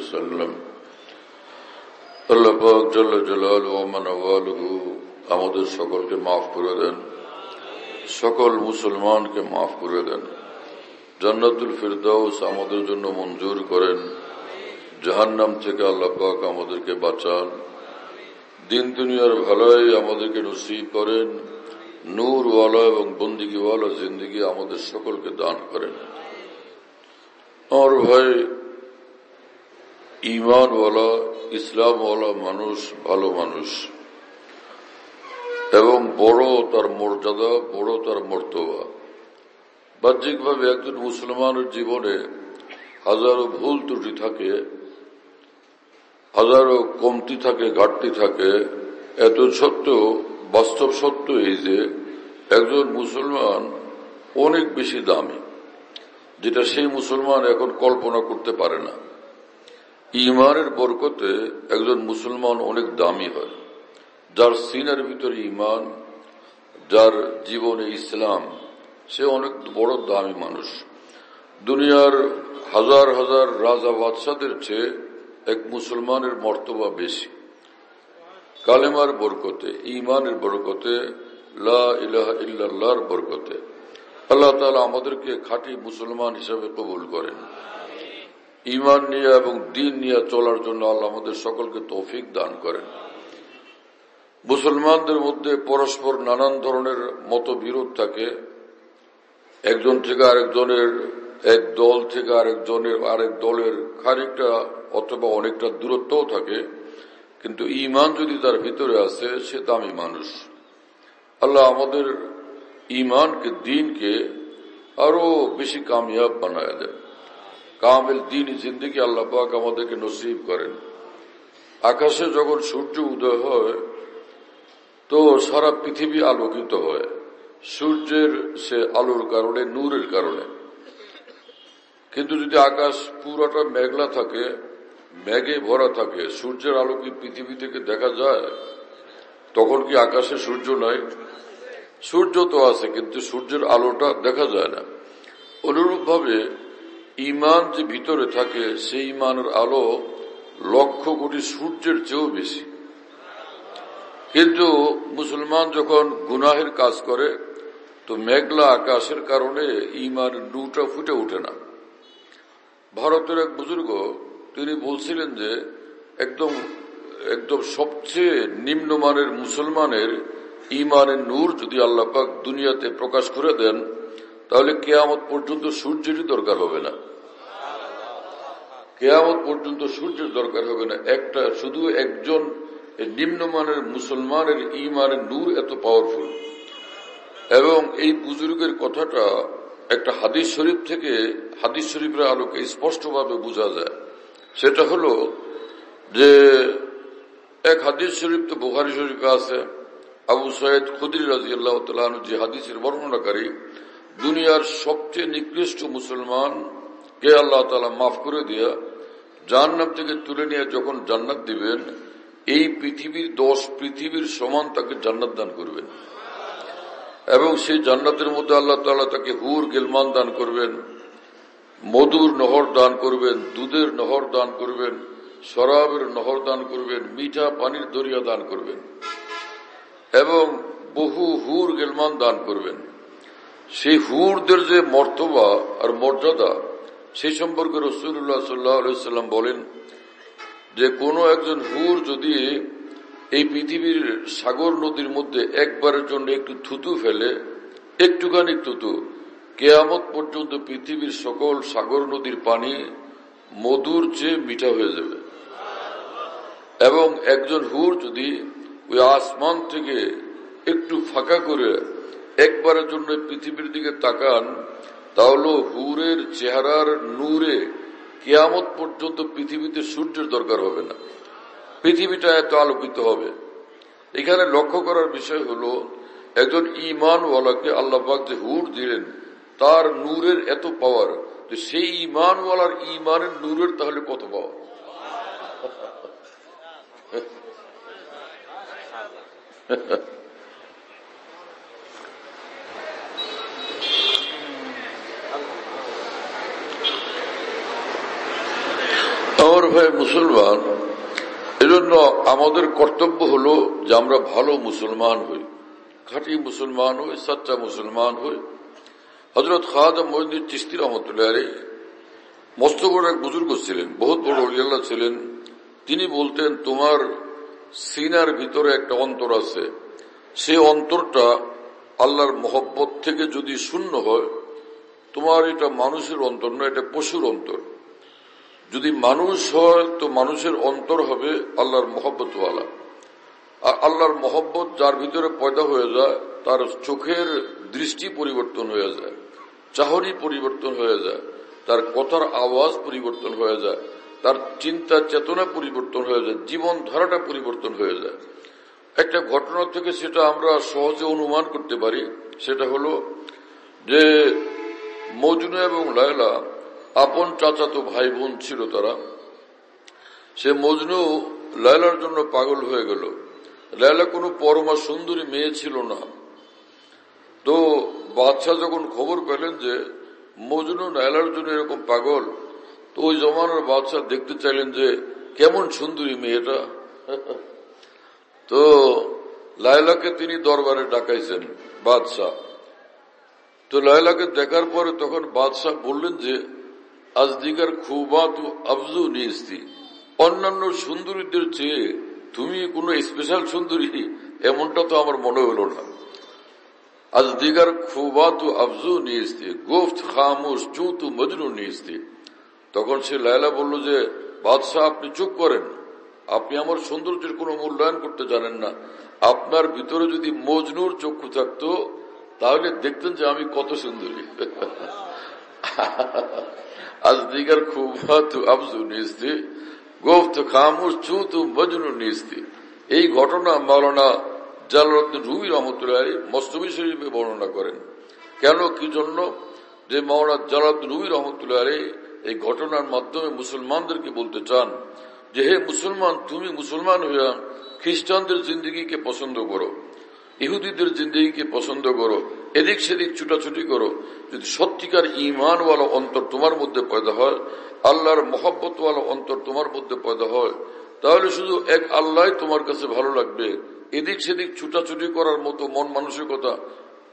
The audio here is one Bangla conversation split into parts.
वसल्लम। আল্লাহ পাক জাল্লা জালালুহু ওয়া মানওয়ালুহু আমাদের সকলকে মাফ করে দেন, সকল মুসলমানকে মাফ করে দেন। জান্নাতুল ফিরদাউস আমাদের জন্য মঞ্জুর করেন। জাহান্নাম থেকে আল্লাহ পাক আমাদেরকে বাঁচান। দিন দুনিয়ার ভালোই আমাদেরকে নসিব করেন। নূরওয়ালা এবং বন্দিগিওয়ালা জিন্দেগি আমাদের সকলকে দান করেন। আর ভাই, ঈমানওয়ালা ইসলামওয়ালা মানুষ ভালো মানুষ এবং বড় তার মর্যাদা, বড় তার মর্তবা। বাহ্যিকভাবে একজন মুসলমানের জীবনে হাজারো ভুল ত্রুটি থাকে, হাজারো কমতি থাকে, ঘাটতি থাকে। এত সত্ত্বেও বাস্তব সত্য এই যে একজন মুসলমান অনেক বেশি দামি, যেটা সেই মুসলমান এখন কল্পনা করতে পারে না। ঈমানের বরকতে একজন মুসলমান অনেক দামি হয়। যার সিনার ভিতরে ঈমান, যার জীবনে ইসলাম, সে অনেক বড় দামি মানুষ। দুনিয়ার হাজার হাজার রাজা বাদশাদের চেয়ে এক মুসলমানের মর্তবা বেশি। কালেমার বরকতে, ঈমানের বরকতে, লা ইলাহা ইল্লাল্লাহর বরকতে আল্লাহ তাআলা আমাদেরকে খাঁটি মুসলমান হিসেবে কবুল করেন। ঈমান নিয়ে এবং দ্বীন নিয়ে চলার জন্য আল্লাহ আমাদের সকলকে তৌফিক দান করেন। মুসলমানদের মধ্যে পরস্পর নানান ধরনের মতবিরোধ থাকে। একজন থেকে আরেকজনের, এক দল থেকে আরেক দলের খানিকটা অথবা অনেকটা দূরত্বও থাকে, কিন্তু ঈমান যদি তার ভিতরে আছে, সে দামি মানুষ। আল্লাহ আমাদের ঈমানকে, দ্বীনকে আরো বেশি কামিয়াব বানায় দেন। কামিল দ্বীনি জিন্দেগি আল্লাহ পাক আমাদেরকে নসিব করেন। আকাশে যখন সূর্য উদয় হয় তো সারা পৃথিবী আলোকিত হয় সূর্যের সে আলোর কারণে, নূরের কারণে। কিন্তু যদি আকাশ পুরোটা মেঘলা থাকে, মেঘে ভরা থাকে, সূর্যের আলো কি পৃথিবী থেকে দেখা যায়? তখন কি আকাশে সূর্য নাই? সূর্য তো আছে, কিন্তু সূর্যের আলোটা দেখা যায় না। অনুরূপভাবে ঈমান যে ভিতরে থাকে, সেই ঈমানের আলো লক্ষ কোটি সূর্যের চেয়েও বেশি। কিন্তু মুসলমান যখন গুনাহের কাজ করে তো মেঘলা আকাশের কারণে ঈমানের নূরটা ফুটে ওঠে না। ভারতের এক বুজুর্গ তিনি বলছিলেন যে একদম সবচেয়ে নিম্নমানের মুসলমানের ঈমানের নূর যদি আল্লাহ পাক দুনিয়াতে প্রকাশ করে দেন, তাহলে কিয়ামত পর্যন্ত সূর্যেরই দরকার হবে না। কিয়ামত পর্যন্ত সূর্যের দরকার হবে না। শুধু একজন নিম্নমানের মুসলমানের ঈমানের নূর এত পাওয়ারফুল। এবং এই বুজুর্গের কথাটা একটা হাদিস শরীফ থেকে, হাদিস শরীফের আলোকে স্পষ্টভাবে বোঝা যায়। সেটা হলো যে এক হাদিস শরীফ তো বুখারী শরীফে আছে। আবু সাঈদ খুদরি রাদিয়াল্লাহু তাআলা আনহু যে হাদিসের বর্ণনাকারী, দুনিয়ার সবচেয়ে নিকৃষ্ট মুসলমান কে আল্লাহ তাআলা মাফ করে দিয়া জাহান্নাম থেকে তুলে নিয়ে যখন জান্নাত দিবেন, এই পৃথিবীর 10 পৃথিবীর সমান তাকে জান্নাত দান করবেন। এবং সেই জান্নাতের মধ্যে আল্লাহ তাআলা তাকে হুর গিলমান দান করবেন, মধুর নহর দান করবেন, দুধের নহর দান করবেন, শরাবের নহর দান করবেন, মিঠা পানির দরিয়া দান করবেন এবং বহু হুর গিলমান দান করবেন। সেই হুরদের যে মর্তবা আর মর্যাদা, সেই সম্পর্কে রাসূলুল্লাহ সাল্লাল্লাহু আলাইহি ওয়াসাল্লাম বলেন যে কোন একজন হুর যদি এই পৃথিবীর সাগর নদীর মধ্যে একবারের জন্য একটু থুতু ফেলে, একটুখানি থুতু, কিয়ামত পর্যন্ত পৃথিবীর সকল সাগর নদীর পানি মধুর চেয়ে মিঠা হয়ে যাবে। এবং একজন হুর যদি ওই আসমান থেকে একটু ফাঁকা করে একবারের জন্য পৃথিবীর দিকে তাকান, তাহলে হুরের চেহারার নূরে কিয়ামত পর্যন্ত পৃথিবীতে সূর্যের দরকার হবে না, পৃথিবীটা এত আলোকিত হবে। এখানে লক্ষ্য করার বিষয় হলো, একজন ঈমানওয়ালাকে আল্লাহ পাক যে হুর দিলেন, তার নূরের এত পাওয়ার, তো সেই ঈমানওয়ালার ঈমানের নূরের তাহলে কত পাওয়ার। আমার ভাই মুসলমান, এজন্য আমাদের কর্তব্য হলো যে আমরা ভালো মুসলমান হই, খাঁটি মুসলমান হই, সচ্চা মুসলমান হই। হযরত খাজা মঈনুদ্দিন চিশতি রহমতুল্লাহ আলাইহি মস্ত বড় এক বুজুর্গ ছিলেন, বহুত বড় ওলিয়াল্লাহ ছিলেন। তিনি বলতেন, তোমার সিনার ভিতরে একটা অন্তর আছে, সে অন্তরটা আল্লাহর মহব্বত থেকে যদি শূন্য হয়, তোমার এটা মানুষের অন্তর নয়, এটা পশুর অন্তর। যদি মানুষ হয় তো মানুষের অন্তর হবে আল্লাহর মহব্বতওয়ালা। আর আল্লাহর মহব্বত যার ভিতরে পয়দা হয়ে যায়, তার চোখের দৃষ্টি পরিবর্তন হয়ে যায়, চাহনি পরিবর্তন হয়ে যায়, তার কথার আওয়াজ পরিবর্তন হয়ে যায়, তার চিন্তা চেতনা পরিবর্তন হয়ে যায়, জীবন ধারাটা পরিবর্তন হয়ে যায়। একটা ঘটনা থেকে সেটা আমরা সহজে অনুমান করতে পারি। সেটা হলো যে মজনু এবং লায়লা আপন চাচাতো ভাই বোন ছিল তারা। সে মজনু লায়লার জন্য পাগল হয়ে গেল। লায়লা কোনো পরমা সুন্দরী মেয়ে ছিল না। তো বাদশাহ যখন খবর পেলেন যে মজনু লায়লার জন্য এরকম পাগল, তো ওই জমানার বাদশাহ দেখতে চাইলেন যে কেমন সুন্দরী মেয়েটা। তো লায়লাকে তিনি দরবারে ডাকাইছেন বাদশাহ। তো লায়লাকে দেখার পরে তখন বাদশাহ বললেন যে আজদিকার খুবাত আফজু নিস্তি, অন্যান্য সুন্দরীদের চেয়ে তুমি কোনো স্পেশাল সুন্দরী এমনটা তো আমার মনে হলো না। আজদিকার খুবাত আফজু নিস্তি গুফত খামোশ চুতু মজনু নিস্তি। তখন সে লায়লা বলল যে বাদশাহ, আপনি চুপ করেন, আপনি আমার সৌন্দর্যের কোনো মূল্যায়ন করতে জানেন না। আপনার ভিতরে যদি মজনুর চক্ষু থাকতো তাহলে দেখতেন যে আমি কত সুন্দরী। আজদিকার খুবাত আফজু নিস্তি গুফত খামোশ চুতু মজনু নিস্তি। এই ঘটনা মাওলানা জালালউদ্দিন রুমি রহমতুল্লাহ আলাইহি মসনবী শরীফে বর্ণনা করেন। কেন, কি জন্য? যে মাওলানা জালালউদ্দিন রুমি রহমতুল্লাহ আলাইহি এই ঘটনার মাধ্যমে মুসলমানদেরকে বলতে চান যে হে মুসলমান, তুমি মুসলমান হইয়া খ্রিস্টানদের জিন্দগিকে পছন্দ করো, ইহুদিদের জিন্দগিকে পছন্দ করো, এদিক সেদিক ছুটাছুটি করো। যদি সত্যিকার ঈমানওয়ালা অন্তর তোমার মধ্যে পয়দা হয়, আল্লাহর মহব্বতওয়ালা অন্তর তোমার মধ্যে পয়দা হয়, তাহলে শুধু এক আল্লাহ তোমার কাছে ভালো লাগবে। এদিক সেদিক ছুটাছুটি করার মতো মন মানসিকতা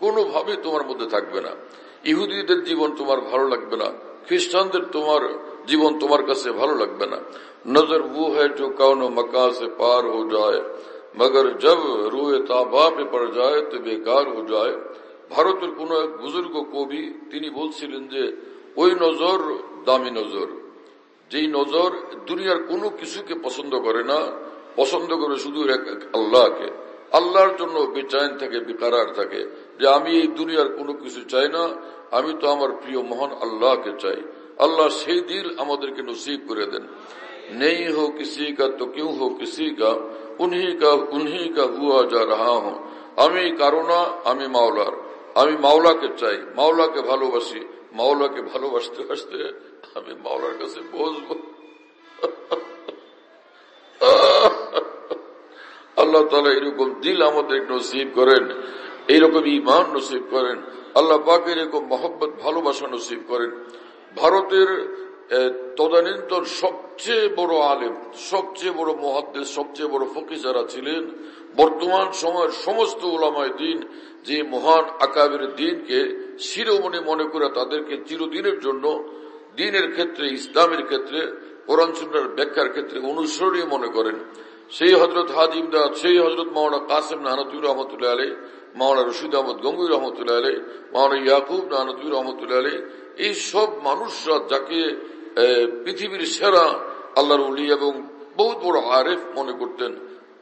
কোনোভাবে তোমার মধ্যে থাকবে না। ইহুদিদের জীবন তোমার ভালো লাগবে না, খ্রিস্টানদের তোমার জীবন তোমার কাছে ভালো লাগবে না। নজর वो है जो कौनो मका से पार हो जाए, मगर जब रूए ताबा पे पड़ जाए तो बेकार हो जाए। ভারতের কোন এক বুজুর্গ কবি তিনি বলছিলেন যে ওই নজর দামি নজর, যেই নজর দুনিয়ার কোনো কিছুকে পছন্দ করে না, পছন্দ করে শুধু এক আল্লাহকে। আল্লাহর জন্য বেচাইন থাকে, বেকারার থাকে, যে আমি এই দুনিয়ার কোনো কিছু চাই না, আমি তো আমার প্রিয় মহান আল্লাহকে চাই। আল্লাহ সেই দিল আমাদেরকে নসিব করে দেন। নেই হো কিসি কা তো কিউ হো কিসি কা, উনহি কা হুয়া যা রাহা হো। আমি কারো না, আমি মাওলার। আমি মাওলাকে চাই, মাওলাকে ভালোবাসি, মাওলাকে ভালোবাসতে বাসতে আমি মাওলার কাছে বসবো। আল্লাহ তাআলা এরকম দিল আমাদের নসিব করেন, এইরকম ঈমান নসিব করেন। আল্লাহ পাক এরকম মহব্বত ভালোবাসা নসিব করেন। ভারতের তদানীন্তন সবচেয়ে বড় আলেম, সবচেয়ে বড় মুহাদ্দিস, সবচেয়ে বড় ফকিহ যারা ছিলেন, বর্তমান সময়ের সমস্ত উলামায়ে দ্বীন যে মহান আকাবির দ্বীনকে শিরোমণি মনে করে তাদেরকে চিরদিনের জন্য দ্বীনের ক্ষেত্রে, ইসলামের ক্ষেত্রে, কোরআন সুন্নাহর ব্যাখ্যার ক্ষেত্রে অনুসরণীয় মনে করেন, সেই হযরত হাজী ইমদাদ, সেই হযরত মাওলানা কাসেম নানতুবী রহমতুল্লাহ আলাইহি, মাওলানা রশিদ আহমদ গঙ্গুই রহমতুল্লাহ আলাইহি, মাওলানা ইয়াকুব নানতুবী রহমতুল্লাহ আলাইহি, এই সব মানুষরা যাকে পৃথিবীর সেরা আল্লাহর ওলি এবং বহুত বড় আরেফ মনে করতেন,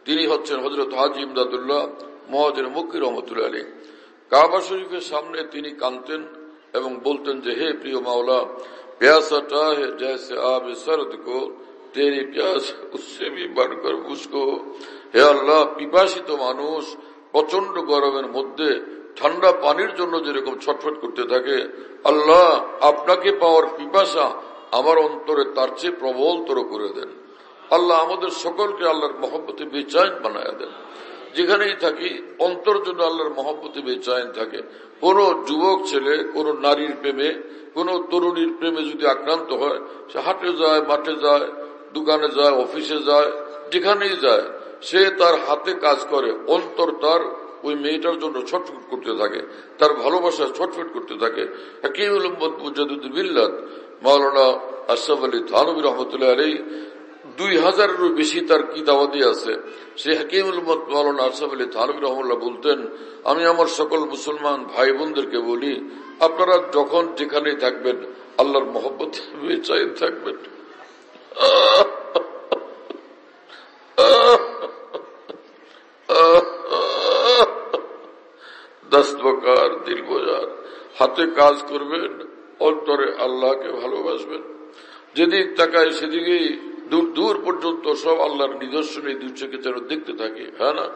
তিনি হচ্ছেন হযরত হাজী ইমদাদুল্লাহ মুহাজির মক্কি রহমতুল্লাহ আলাইহি। কাবা শরীফের সামনে তিনি কাঁদতেন এবং বলতেন যে হে প্রিয় মাওলা, प्यासा है जैसे आब सर्द को तेरी प्यास उससे भी बढ़कर उसको। হে আল্লাহ, পিপাসিত মানুষ প্রচন্ড গরমের মধ্যে ঠান্ডা পানির জন্য যেরকম ছটফট করতে থাকে, আল্লাহ আপনাকে পাওয়ার পিপাসা আমার অন্তরে তার চেয়ে প্রবলতর করে দেন। আল্লাহ আমাদের সকলকে আল্লাহর মহব্বতে বেচাইন বানায় দেন। যেখানেই থাকি অন্তর জন্য আল্লাহর মহব্বতে বেচাইন থাকে। কোন যুবক ছেলে কোন নারীর প্রেমে, কোন তরুণীর প্রেমে যদি আক্রান্ত হয়, সে হাটে যায়, মাঠে যায়, দোকানে যায়, অফিসে যায়, যেখানেই যায়, সে তার হাতে কাজ করে, অন্তর তার ওই মেয়েটার জন্য ছটফট করতে থাকে, তার ভালোবাসা ছটফট করতে থাকে। হাকিমুল উম্মত মুজাদ্দিদুল মিল্লাত মাওলানা আশরাফ আলী থানভী রহমতুল্লাহ আলাইহি 2000-এরও বেশি তার কিতাবাদি আছে। সেই হাকিমুল উম্মত মাওলানা আশরাফ আলী থানভী রহমাতুল্লাহ বলতেন, আমি আমার সকল মুসলমান ভাই বোনদেরকে বলি, আপনারা যখন যেখানেই থাকবেন আল্লাহর মহব্বত চাই থাকবেন। দস্তকার দিল বোঝার, হাতে কাজ করবেন, অন্তরে আল্লাহকে ভালোবাসবেন। যেদিক তাকায় সেদিকেই দূর দূর পর্যন্ত সব আল্লাহর নিদর্শন এই দুই চোখে যেন দেখতে থাকে। হ্যাঁ না,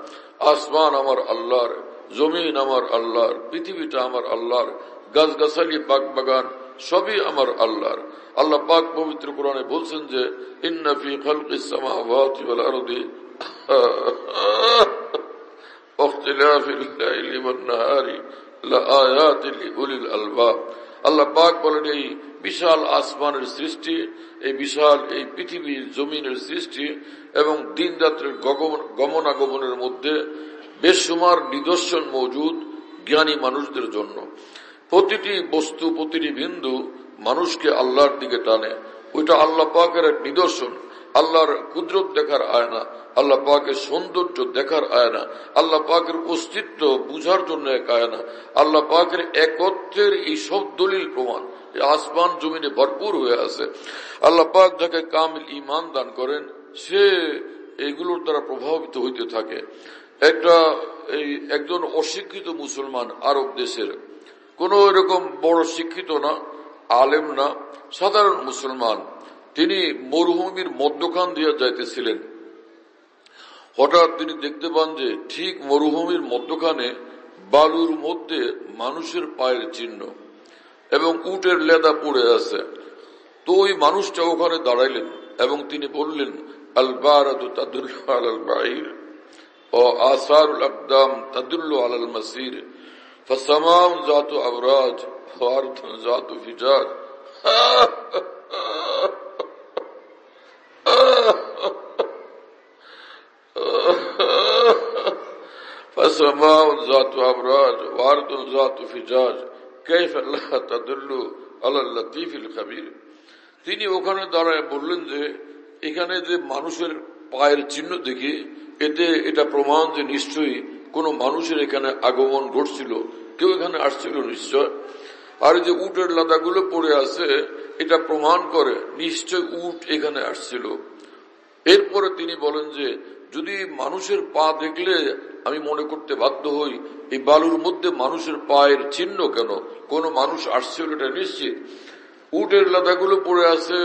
আসমান আমার আল্লাহর, জমিন আমার আল্লাহর, পৃথিবীটা আমার আল্লাহর, গাছগাছালি বাগ বাগান সবই আমার আল্লাহর। আল্লাহ পাক পবিত্র কোরআনে বলছেন যে ইন্না ফি খালকিস সামাওয়াতি ওয়াল আরদি ওয়াখতিলাফিল লাইলি ওয়ান নাহারি লাআয়াতিন লিউলিল আলবাব। আল্লাহ পাক বলেন, এই বিশাল আসমানের সৃষ্টি, এই বিশাল এই পৃথিবীর জমিনের সৃষ্টি এবং দিন রাত্রের গমনাগমনের মধ্যে বেশুমার নিদর্শন মজুদ জ্ঞানী মানুষদের জন্য। প্রতিটি বস্তু, প্রতিটি বিন্দু মানুষকে আল্লাহর দিকে টানে। ওইটা আল্লাহ পাকের এক নিদর্শন, আল্লাহর কুদরত দেখার আয়না, আল্লাহ পাকের সৌন্দর্য দেখার আয়না, আল্লাহ পাকের অস্তিত্ব বুঝার জন্য এক আয়না, আল্লাহ পাকের একত্বের এই সব দলিল প্রমাণ আসমান জমিনে ভরপুর হয়ে আছে। আল্লাহ পাক যাকে কামিল ঈমান দান করেন সে এগুলোর দ্বারা প্রভাবিত হইতে থাকে। একজন অশিক্ষিত মুসলমান আরব দেশের, কোন এরকম বড় শিক্ষিত না, আলেম না, সাধারণ মুসলমান, তিনি মরুভূমির মধ্যখান দিয়ে যাইতেছিলেন। হঠাৎ তিনি দেখতে পান যে ঠিক মরুভূমির মধ্যখানে বালুর মধ্যে মানুষের পায়ের চিহ্ন এবং উটের লেদা পড়ে আছে। তো ওই মানুষটা ওখানে দাঁড়াইলেন এবং তিনি বললেন, আল বারাদু তাদুল্লু আলাল বাঈর ও আসারুল আকদাম তাদুল্লু আলাল মাসির ফাসামাউন যাতু আবরাজ ওয়া আরদুন যাতু ফিজাজ। فسماء ذات أبراج وأرض ذات فجاج كيف لا تدل على اللطيف الخبير। তিনি ওখানে দাঁড়ায় বললেন যে এখানে যে মানুষের পায়ের চিহ্ন দেখি, এটা প্রমাণ যে নিশ্চয়ই কোন মানুষের এখানে আগমন ঘটছিল, কেউ এখানে আসছিল নিশ্চয়। আর যে উটের লাদাগুলো পড়ে আছে এটা প্রমাণ করে নিশ্চয় উট এখানে আসছিল। এরপরে তিনি বলেন যে যদি মানুষের পা দেখলে আমি মনে করতে বাধ্য হই এই বালুর মধ্যে মানুষের পায়ের চিহ্ন কেন, কোন মানুষ আসছিল এটা নিশ্চিত। উটের লাদাগুলো পড়ে আছে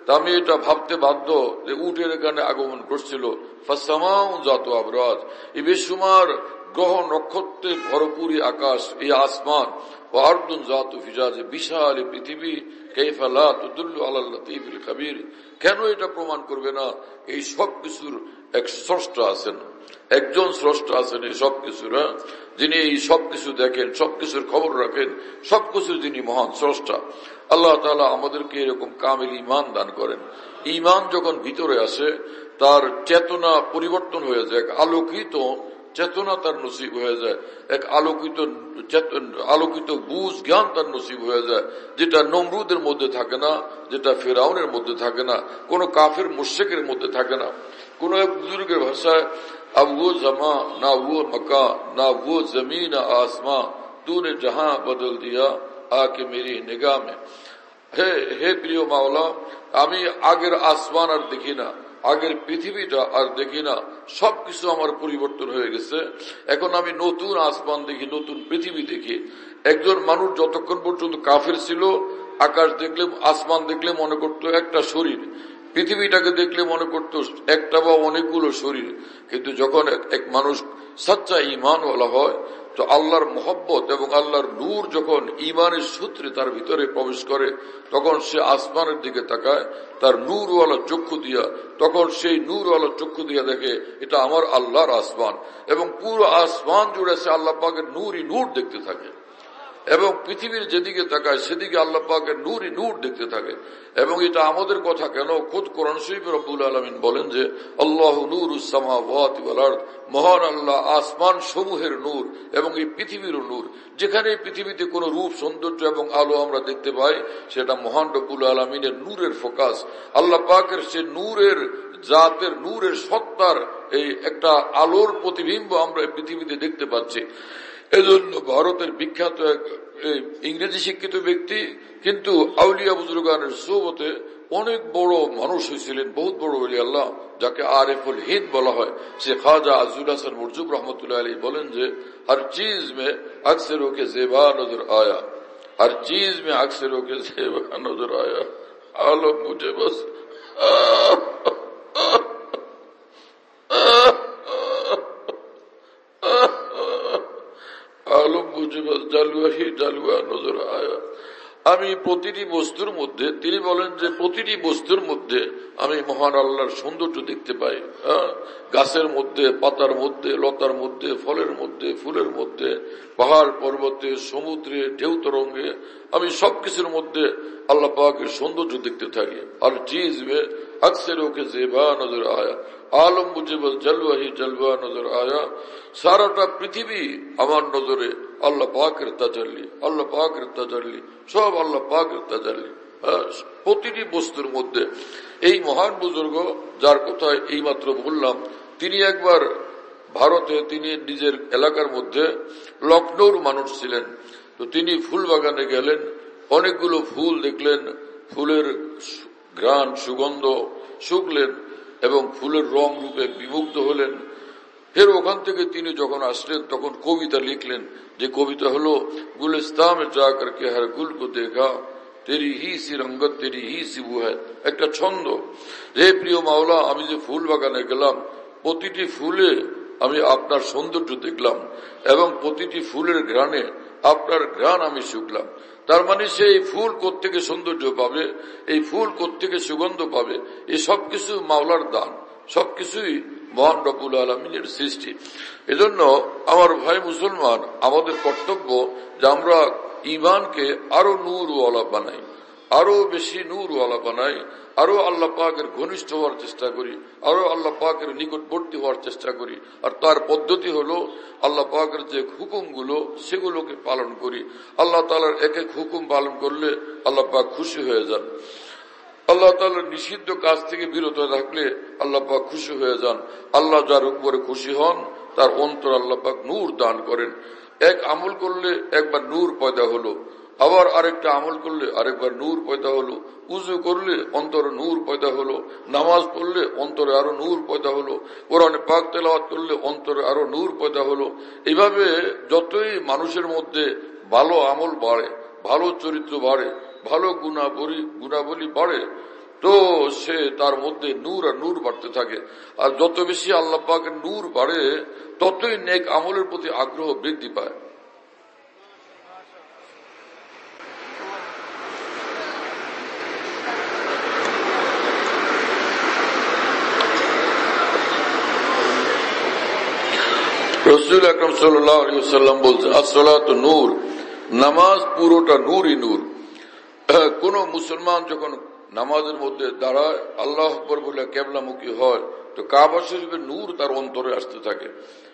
তা আমি এটা ভাবতে বাধ্য যে উটের এখানে আগমন করছিল। ফাসামাউ যাতু আবরাজ, এই বেশুমার গ্রহ নক্ষত্রের ভরপুরি আকাশ, এই আসমান, ও আরদুন যাতু ফিজাজ, বিশাল পৃথিবী, কাইফা লা তুদুল্লু আলাল লতীফিল খাবীর, কেন এটা প্রমাণ করবে না এই সব কিছুর এক স্রষ্টা আছেন, একজন স্রষ্টা আছেন এই সবকিছুর, যিনি এই সবকিছু দেখেন, সবকিছুর খবর রাখেন, সবকিছুর যিনি মহান স্রষ্টা। আল্লাহ তাআলা আমাদেরকে এরকম কামিল ঈমান দান করেন। ঈমান যখন ভিতরে আসে তার চেতনা পরিবর্তন হয়ে যায়, আলোকিত চেতনা তার নসিব হয়ে যায়, এক আলোকিত বুঝ জ্ঞান তার নসিব হয়ে যায়, যেটা নমরুদের মধ্যে থাকে না, যেটা ফেরাউনের মধ্যে থাকে না, কোন কাফের মুশরিকের মধ্যে থাকে না। কোন এক বুজুর্গের ভাষায়, अब वो जमा ना वो मका ना वो जमीन आसमां तूने जहां बदल दिया आके मेरी निगाह में। হে প্রিয় মাওলা, আমি আগের আসমান আর দেখি না, আগের পৃথিবীটা আর দেখি না, সবকিছু আমার পরিবর্তন হয়ে গেছে। এখন আমি নতুন আসমান দেখি, নতুন পৃথিবী দেখি। একজন মানুষ যতক্ষণ পর্যন্ত কাফের ছিল, আকাশ দেখলে, আসমান দেখলে মনে করতো একটা শরীর, পৃথিবীটাকে দেখলে মনে করতো একটা বা অনেকগুলো শরীর। কিন্তু যখন এক মানুষ সচ্চা ঈমানওয়ালা হয়, তো আল্লাহর মহব্বত এবং আল্লাহর নূর যখন ঈমানের সূত্রে তার ভিতরে প্রবেশ করে, তখন সে আসমানের দিকে তাকায় তার নূরওয়ালা চক্ষু দিয়া, তখন সেই নূরওয়ালা চক্ষু দিয়া দেখে এটা আমার আল্লাহর আসমান, এবং পুরো আসমান জুড়ে সে আল্লাহ পাকের নূরই নূর দেখতে থাকে। এবং পৃথিবীর যেদিকে তাকায় সেদিকে আল্লাহ পাকের নূরই নূর দেখতে থাকে। এবং এটা আমাদের কথা কেন, খোদ কোরআন শরীফে রব্বুল আলামিন বলেন যে আল্লাহু নূরুস সামাওয়াতি ওয়াল আরদ, মহান আল্লাহ আসমান সমূহের নূর এবং এই পৃথিবীর নূর। যেখানে পৃথিবীতে কোনো রূপ সৌন্দর্য এবং আলো আমরা দেখতে পাই সেটা মহান রব্বুল আলামিনের নূরের ফোকাস। আল্লাহ পাকের সে নূরের জাতের, নূরের সত্তার এই একটা আলোর প্রতিবিম্ব আমরা পৃথিবীতে দেখতে পাচ্ছি। এজন্য ভারতের বিখ্যাত এক ইংরেজি শিক্ষিত ব্যক্তি, কিন্তু আউলিয়া বুজুর্গানের সোহবতে অনেক বড় মানুষ হয়েছিলেন, বহুত বড় ওলি আল্লাহ, যাকে আরিফুল হিন্দ বলা হয়। সে খাজা আজুল হাসান মুরজুব রহমতুল্লাহ আলী বলেন যে हर चीज में अक्सरों के ज़ेबा नजर आया, हर चीज में अक्सरों के ज़ेबा नजर आया, आलम मुझे बस आलम मुझे बस जालुआ ही जालुआ नजर आया। আমি প্রতিটি বস্তুর মধ্যে, তিনি বলেন যে প্রতিটি বস্তুর মধ্যে আমি মহান আল্লাহর সৌন্দর্য দেখতে পাই। গাছের মধ্যে, পাতার মধ্যে, লতার মধ্যে, ফলের মধ্যে, ফুলের মধ্যে, পাহাড় পর্বতে, সমুদ্রে, ঢেউ তরঙ্গে, আমি সবকিছুর মধ্যে আল্লাহ পাকের সৌন্দর্য দেখতে থাকি। আর চিজ মে अक्सर के जेबा नजर आया, आलम मुझे बस जलवा ही जलवा नजर आया। সারাটা পৃথিবী আমার নজরে আল্লাহ পাকের তাজাল্লি, আল্লাহ পাকের তাজাল্লি, সব আল্লাহ পাকের তাজাল্লি প্রতিটি বস্তুর মধ্যে। এই মহান বুজুর্গ যার কথা এইমাত্র বললাম, তিনি একবার ভারতে, তিনি নিজের এলাকার মধ্যে লখনৌর মানুষ ছিলেন। তো তিনি ফুল বাগানে গেলেন, অনেকগুলো ফুল দেখলেন, ফুলের ঘ্রাণ সুগন্ধ শুকলেন এবং ফুলের রং রূপে বিমুগ্ধ হলেন। ফের ওখান থেকে তিনি যখন আসলেন তখন কবিতা লিখলেন, যে কবিতা হলো গুলিস্তান में जा करके हर गुल को देखा तेरी ही सी रंगत तेरी ही सी बू है। একটা ছন্দ, হে প্রিয় মাওলা, আমি যে ফুল বাগানে গেলাম প্রতিটি ফুলে আমি আপনার সৌন্দর্য দেখলাম এবং প্রতিটি ফুলের ঘ্রাণে আপনার ঘ্রাণ আমি শুকলাম। তার মানে সেই ফুল কোত্থেকে সৌন্দর্য পাবে, এই ফুল কোত্থেকে সুগন্ধ পাবে, এই সবকিছু মাওলার দান, সবকিছুই মহান রব্বুল আলামিনের সৃষ্টি। এজন্য আমার ভাই মুসলমান, আমাদের কর্তব্য যে আমরা ঈমানকে আরো নূরওয়ালা বানাই, আরো বেশি নূরওয়ালা বানাই, আরো আল্লাহ পাকের ঘনিষ্ঠ হওয়ার চেষ্টা করি, আরো আল্লাহ পাকের নিকটবর্তী হওয়ার চেষ্টা করি। আর তার পদ্ধতি হলো আল্লাহ পাকের যে হুকুমগুলো সেগুলোকে পালন করি। আল্লাহ তাআলার এক এক হুকুম পালন করলে আল্লাহ পাক খুশি হয়ে যান। আল্লাহ তাআলার নিষিদ্ধ কাজ থেকে বিরত থাকলে আল্লাহ পাক খুশি হয়ে যান। আল্লাহ যার উপরে খুশি হন তার অন্তর আল্লাহ পাক নূর দান করেন। এক আমল করলে একবার নূর পয়দা হলো, আবার আরেকটা আমল করলে আরেকবার নূর পয়দা হলো, উযু করলে অন্তরে নূর পয়দা হলো, নামাজ পড়লে অন্তরে আরো নূর পয়দা হলো, কোরআনে পাক তেলাওয়াত করলে অন্তরে আরো নূর পয়দা হলো। এইভাবে যতই মানুষের মধ্যে ভালো আমল বাড়ে, ভালো চরিত্র বাড়ে, ভালো গুণাবলী বাড়ে, তো সে তার মধ্যে নূর আর নূর বাড়তে থাকে। আর যত বেশি আল্লাহ পাকের নূর বাড়ে ততই নেক আমলের প্রতি আগ্রহ বৃদ্ধি পায়। রাসূল আকরাম সাল্লাল্লাহু আলাইহি ওয়াসাল্লাম বলছেন, আসসালাতু নূর, নামাজ পুরোটা নূরই নূর। কোন মুসলমান যখন নামাজের মধ্যে দাঁড়ায়, আল্লাহু আকবার বলে কিবলামুখী হয়, তো কাবা শরীফের নূর তার অন্তরে আসতে থাকে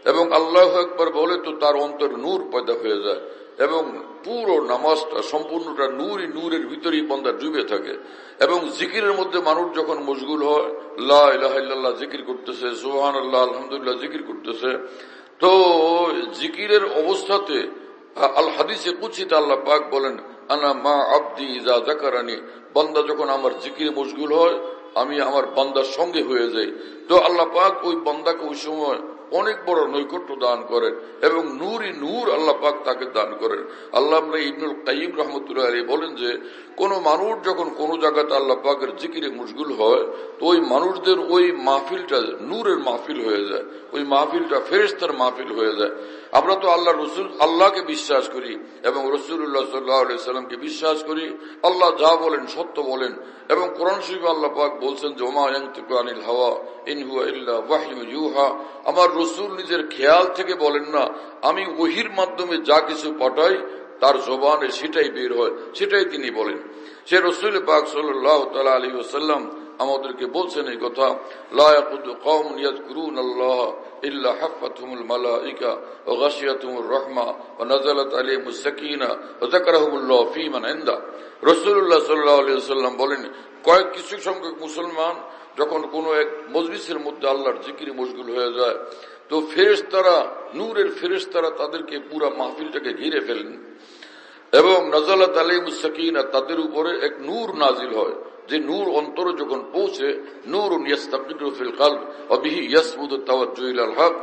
এবং আল্লাহু আকবার বলে তো তার অন্তরে নূর পয়দা হয়ে যায় এবং পুরো নামাজটা সম্পূর্ণটা নূরই নূরের ভিতরেই বান্দা ডুবে থাকে। এবং জিকিরের মধ্যে মানুষ যখন মশগুল হয়, লা ইলাহা ইল্লাল্লাহ জিকির করতেছে, সুবহানাল্লাহ আলহামদুলিল্লাহ জিকির করতেছে, তো জিকিরের অবস্থাতে আল হাদিসে কুদসিতে আল্লাহ পাক বলেন, আনা মা আবদি ইযা যাকারানি, বান্দা যখন আমার জিকিরে মশগুল হয় আমি আমার বান্দার সঙ্গে হয়ে যাই। তো আল্লাহ পাক ওই বান্দাকে ওই সময় অনেক বড় নৈকট্য দান করেন এবং নূরই নূর আল্লাহ পাক তাকে দান করেন। আল্লামা ইবনুল কাইয়িম রাহমাতুল্লাহি আলাইহি বলেন যে কোন মানুষ যখন কোন জায়গাতে আল্লাহ পাকের জিকিরে মশগুল হয় তো ওই মানুষদের ওই মাহফিলটা নূরের মাহফিল হয়ে যায়, ওই মাহফিলটা ফেরেশতার মাহফিল হয়ে যায়। আমরা তো আল্লাহ রসুল আল্লাহকে বিশ্বাস করি এবং রাসূলুল্লাহ সাল্লাল্লাহু আলাইহি ওয়াসাল্লামকে বিশ্বাস করি। আল্লাহ যা বলেন সত্য বলেন এবং কোরআন শরীফে আল্লাহ পাক বলছেন যে ওমা ইয়ানতিকু আনিল হাওয়া ইন হুয়া ইল্লা ওয়াহয়ুন ইউহা, আমার রসুল নিজের খেয়াল থেকে বলেন না, আমি ওহীর মাধ্যমে যা কিছু পাঠাই তার জবানে সেটাই বের হয়, সেটাই তিনি বলেন। সে রাসূল পাক সাল্লাল্লাহু তাআলা আলাইহি ওয়াসাল্লাম আমাদেরকে বলছেন এই কথা, লা ইয়াকুদু কওমুন ইয়াযকুরুনাল্লাহ ইল্লা হাফাতহুমুল মালাইকা ওয়া গাশিয়াতুহুর রাহমা ওয়া নাযালাত আলাইহিmus সাকিনা ওয়া যাকারাহুমুল্লাহু ফী মান ইনদা। রাসূলুল্লাহ সাল্লাল্লাহু আলাইহি ওয়াসাল্লাম বলেন, কিছু সংখ্যক মুসলমান যখন কোন এক মজলিসের মধ্যে আল্লাহর জিকিরে মশগুল হয়ে যায়, তো ফেরেশতারা, নূরের ফেরেশতারা তাদেরকে পুরা মাহফিলটাকে ঘিরে ফেলেন এবং নাযালাত আলাইহিmus সাকিনা, তাদের উপরে এক নূর নাজিল হয়, যে নূর অন্তরে যখন পৌঁছে, নূরুন ইয়াস্তাকিরু ফিল কলব ওয়া বিহি ইয়াসবুতু তাওয়াজ্জুহু ইলাল হক,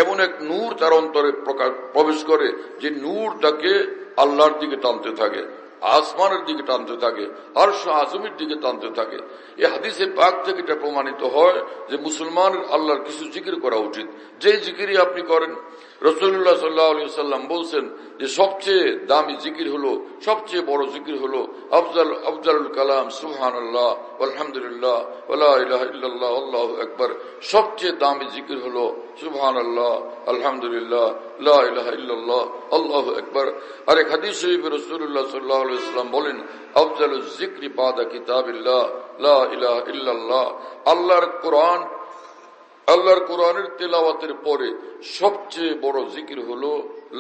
এমন এক নূর তার অন্তরে প্রবেশ করে যে নূর তাকে আল্লাহর দিকে টানতে থাকে, আসমানের দিকে টানতে থাকে, আরশ আযমের দিকে টানতে থাকে। এই হাদিসে পাক থেকে এটা প্রমাণিত হয় যে মুসলমানের আল্লাহর কিছু জিকির করা উচিত, যে জিকিরই আপনি করেন। রাসূলুল্লাহ সাল্লাল্লাহু আলাইহি ওয়াসাল্লাম বলছেন যে সবচেয়ে দামি জিকির হলো, সবচেয়ে বড় জিকির হলো আফজালুল কালাম সুবহানাল্লাহ আলহামদুলিল্লাহ ওয়া লা ইলাহা ইল্লাল্লাহ আল্লাহু আকবার। সবচেয়ে দামি জিকির হলো সুবহানাল্লাহ আলহামদুলিল্লাহ লা ইলাহা ইল্লাল্লাহ আল্লাহু আকবার। আর এক হাদিস শরীফে রাসূলুল্লাহ সাল্লাল্লাহু আলাইহি ওয়াসাল্লাম বলেন, আফজালুজ যিকরি বাদা কিতাবিল্লাহ লা ইলাহা ইল্লাল্লাহ। আল্লাহর কোরআনের তেলাওয়াতের পরে সবচেয়ে বড় জিকির হলো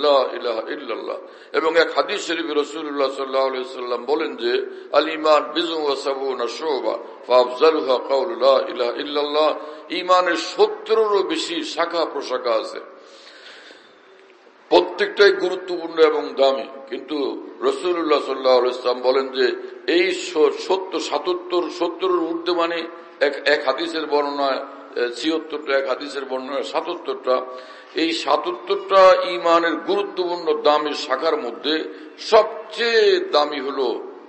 লা ইলাহা ইল্লাল্লাহ। এবং এক হাদিস শরীফে রাসূলুল্লাহ সাল্লাল্লাহু আলাইহি ওয়াসাল্লাম বলেন যে আল ঈমান বিজুন ওয়া সাবুনা শুবা ফাআফজালুহা কাউলু লা ইলাহা ইল্লাল্লাহ। ঈমানের 70-এরও বেশি শাখা প্রশাখা আছে, প্রত্যেকটাই গুরুত্বপূর্ণ এবং দামি, কিন্তু রাসূলুল্লাহ সাল্লাল্লাহু আলাইহি ওয়াসাল্লাম বলেন যে এই 70-এর ঊর্ধ্বে, মানে এক হাদিসের বর্ণনায় ৭৬টা, এক হাদিসের বর্ণনায় ৭৭টা, এই ৭৭টা ঈমানের গুরুত্বপূর্ণ দামি শাখার মধ্যে সবচেয়ে দামি হলো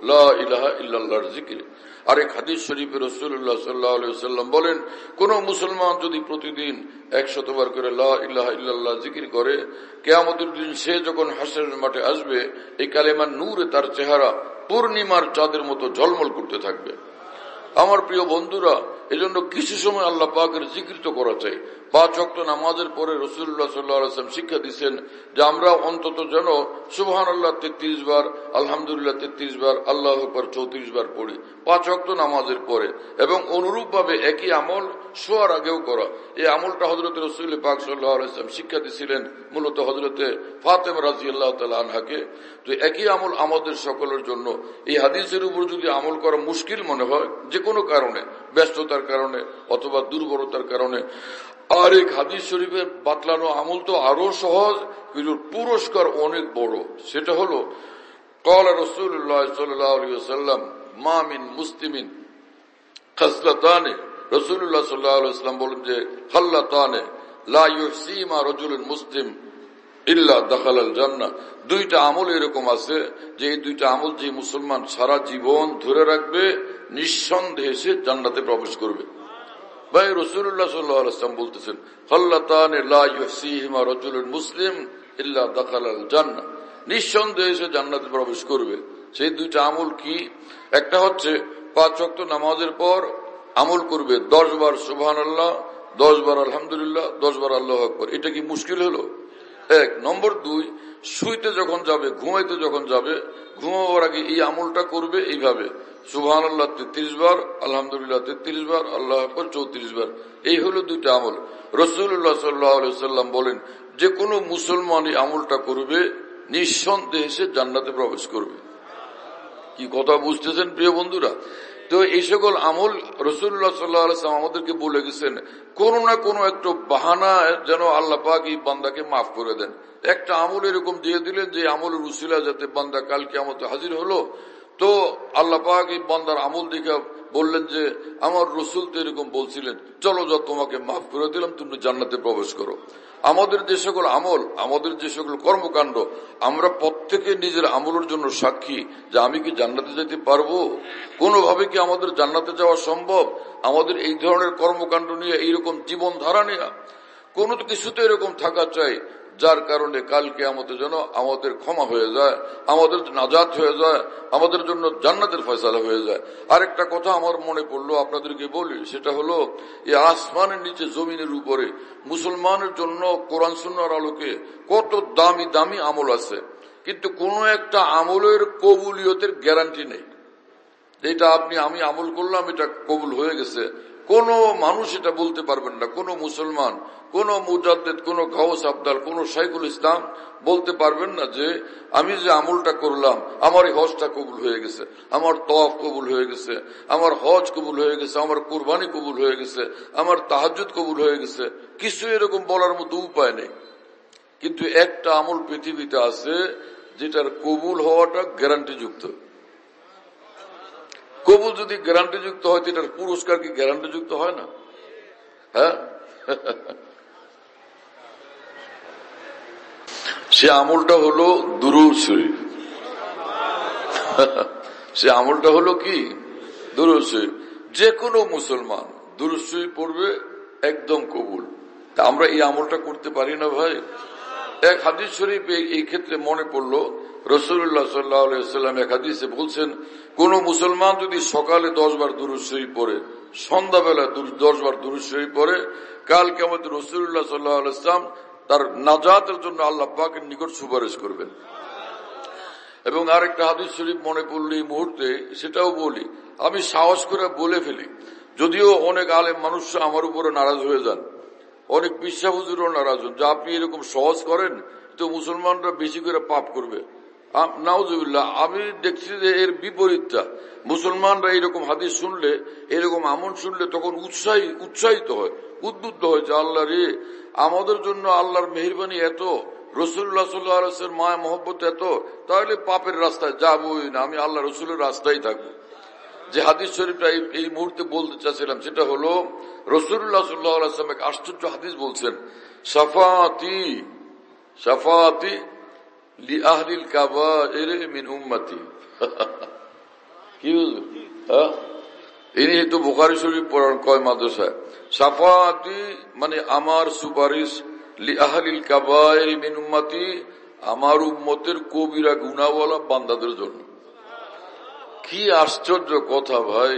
লা ইলাহা ইল্লাল্লাহর জিকির। আর এক হাদিস শরীফে রাসূলুল্লাহ সাল্লাল্লাহু আলাইহি ওয়াসাল্লাম বলেন, কোন মুসলমান যদি প্রতিদিন ১০০ বার করে লা ইলাহা ইল্লাল্লাহ জিকির করে, কিয়ামতের দিন সে যখন হাসরের মাঠে আসবে, এই কালেমার নূরে তার চেহারা পূর্ণিমার চাঁদের মতো ঝলমল করতে থাকবে। আমার প্রিয় বন্ধুরা, এজন্য কিছু সময় আল্লাহ পাকের জিকির তো করা চাই। ৫ ওয়াক্ত নামাজের পরে রাসূলুল্লাহ সাল্লাল্লাহু আলাইহি ওয়াসাল্লাম শিক্ষা দিয়েছেন যে আমরা অন্তত যেন সুবহানাল্লাহ ৩৩ বার, আলহামদুলিল্লাহ ৩৩ বার, আল্লাহু আকবার ৩৪ বার পড়ি ৫ ওয়াক্ত নামাজের পরে। এবং অনুরূপভাবে একই আমল শোয়ার আগেও করা। এই আমলটা হযরত রাসূল পাক সাল্লাল্লাহু আলাইহি ওয়াসাল্লাম শিক্ষা দিয়েছিলেন মূলত হযরতে ফাতেমা রাদিয়াল্লাহু তাআলা আনহাকে। তো একই আমল আমাদের সকলের জন্য। এই হাদিসের উপর যদি আমল করা মুশকিল মনে হয়, যে কোনো কারণে, ব্যস্ততার কারণে অথবা দুর্বলতার কারণে, আর এক হাদিস শরীফের বাতলানো আমল তো আরো সহজ, কিন্তু পুরস্কার অনেক বড়। সেটা হলো ক্বালা রাসূলুল্লাহ সাল্লাল্লাহু আলাইহি ওয়াসাল্লাম মা মিন মুসলিমিন খাসলাতানি। রাসূলুল্লাহ সাল্লাল্লাহু আলাইহি ওয়াসাল্লাম বলেন যে খাল্লাতানি লা ইউহসিমা রাজুলুন মুসলিম ইল্লা দাখালাল জান্নাহ। দুইটা আমল এরকম আছে যে এই দুইটা আমল যে মুসলমান সারা জীবন ধরে রাখবে, নিঃসন্দেহে সে জান্নাতে প্রবেশ করবে। ভাই, রাসূলুল্লাহ সাল্লাল্লাহু আলাইহি ওয়াসাল্লাম বলতেছেন খাল্লাতানি লা ইউহসিহিমা রাজুলুন মুসলিম ইল্লা দাখালাল জান্নাহ, নিঃসন্দেহে সে জান্নাতে প্রবেশ করবে। সেই দুইটা আমল কি? একটা হচ্ছে ৫ ওয়াক্ত নামাজের পর আমল করবে ১০ বার সুবহানাল্লাহ, ১০ বার আলহামদুলিল্লাহ, ১০ বার আল্লাহু আকবার। এটা কি মুশকিল হলো? এক নম্বর। ২, শুইতে যখন যাবে, ঘুমাইতে যখন যাবে, ঘুমাবার আগে এই আমলটা করবে এইভাবে, সুবহানাল্লাহ ৩৩ বার, আলহামদুলিল্লাহ ৩৩ বার, আল্লাহু আকবার ৩৪ বার। এই হলো দুইটা আমল। রাসূলুল্লাহ সাল্লাল্লাহু আলাইহি ওয়াসাল্লাম বলেন যে কোনো মুসলমান এই আমলটা করবে, নিঃসন্দেহে সে জান্নাতে প্রবেশ করবে। কি কথা বুঝতেছেন প্রিয় বন্ধুরা? তো এই সকল আমল রাসূলুল্লাহ সাল্লাল্লাহু আলাইহি ওয়াসাল্লাম আমাদেরকে বলে গেছেন, কোনো না কোনো একটা বাহানা যেন আল্লাহ পাক এই বান্দাকে মাফ করে দেন। একটা আমল এরকম দিয়ে দিলেন যে আমলের উসিলা যাতে বান্দা কাল কিয়ামতে হাজির হলো, তো আল্লাহ পাক এই বান্দার আমল দেখে বললেন যে আমার রাসূল তো এরকম বলছিলেন, চলো যা তোমাকে মাফ করে দিলাম, তুমি জান্নাতে প্রবেশ করো। আমাদের যে সকল আমল, আমাদের যে সকল কর্মকাণ্ড, আমরা প্রত্যেকে নিজের আমলের জন্য সাক্ষী যে আমি কি জান্নাতে যেতে পারবো? কোনোভাবে কি আমাদের জান্নাতে যাওয়া সম্ভব? আমাদের এই ধরনের কর্মকাণ্ড নিয়ে, এইরকম জীবনধারা নিয়ে কোনো কিছুতে এরকম থাকা চাই যার কারণে কাল কিয়ামতে যেন আমাদের ক্ষমা হয়ে যায়, আমাদের নাজাত হয়ে যায়, আমাদের জন্য জান্নাতের ফয়সালা হয়ে যায়। আরেকটা কথা আমার মনে পড়লো, আপনাদেরকে বলি, সেটা হলো এই আসমানের নিচে জমিনের উপরে মুসলমানের জন্য কোরআন সুন্নাহর আলোকে কত দামি দামি আমল আছে, কিন্তু কোন একটা আমলের কবুলিয়তের গ্যারান্টি নেই। এটা আমি আমল করলাম, এটা কবুল হয়ে গেছে, কোন মানুষ এটা বলতে পারবেন না। কোন মুসলমান, কোন মুজাদ্দিদ, কোন গাউস আবদাল, কোন শাইখুল ইসলাম বলতে পারবেন না যে আমি যে আমলটা করলাম আমার এই হজটা কবুল হয়ে গেছে, আমার তওয়াফ কবুল হয়ে গেছে, আমার হজ কবুল হয়ে গেছে, আমার কুরবানি কবুল হয়ে গেছে, আমার তাহাজ্জুদ কবুল হয়ে গেছে। কিছু এরকম বলার মতো উপায় নেই। কিন্তু একটা আমল পৃথিবীতে আছে যেটার কবুল হওয়াটা গ্যারান্টিযুক্ত। কবুল যদি গ্যারান্টিযুক্ত হয় তো এটার পুরস্কার কি গ্যারান্টিযুক্ত হয় না? হ্যাঁ, সে আমলটা হলো দুরূদ শরীফ। সে আমলটা হলো কি? দুরূদ শরীফ। যে কোনো মুসলমান দুরূদ শরীফ পড়বে, একদম কবুল। তা আমরা এই আমলটা করতে পারি না ভাই? এক হাদিস শরীফ এই ক্ষেত্রে মনে পড়লো, রাসূলুল্লাহ সাল্লাল্লাহু আলাইহি ওয়াসাল্লাম এক হাদিসে বলছেন, কোন মুসলমান যদি সকালে 10 বার দুরূদ শরীফ পড়ে, সন্ধ্যাবেলা 10 বার দুরূদ শরীফ পড়ে, কাল কিয়ামত রাসূলুল্লাহ সাল্লাল্লাহু আলাইহি ওয়াসাল্লাম তার নাজাতের জন্য আল্লাহ পাকের নিকট সুপারিশ করবেন। এবং আরেকটা হাদিস শরীফ মনে পড়লো এই মুহূর্তে, সেটাও বলি, আমি সাহস করে বলে ফেলি, যদিও অনেক আলেম মানুষ আমার উপরে নারাজ হয়ে যান, অনেক পিসা হুজুরও নারাজ হন যে আপনি এরকম সহজ করেন তো মুসলমানরা বেশি করে পাপ করবে। নাউজুবিল্লাহ, আমি দেখছি যে এর বিপরীতটা। মুসলমানরা এরকম হাদিস শুনলে, এরকম আমল শুনলে তখন উৎসাহিত হয়, উদ্বুদ্ধ হয় যে আল্লাহ রে, আমাদের জন্য আল্লাহর মেহেরবানি এত, রাসূলুল্লাহ সাল্লাল্লাহু আলাইহি ওয়াসাল্লাম মায়া মহব্বত এত, তাহলে পাপের রাস্তায় যাবই না, আমি আল্লাহ রসুলের রাস্তায় থাকবো। যে হাদিস শরীফটা এই মুহূর্তে বলতে চাচ্ছিলাম সেটা হলো, রাসূলুল্লাহ সাল্লাল্লাহু আলাইহি ওয়াসাল্লাম এক আশ্চর্য হাদিস বলছেন, শাফাআতি লি আহলিল কাবাইর মিন উম্মতি। কি বুঝলেন? ইনি তো বুখারী শরীফ পড়ান কয় মাদ্রাসায়। শাফাআতি মানে আমার সুপারিশ, লি আহলিল কাবাইর মিন উম্মতি আমার উম্মতের কবিরা গুনাহওয়ালা বান্দাদের জন্য। কি আশ্চর্য কথা ভাই!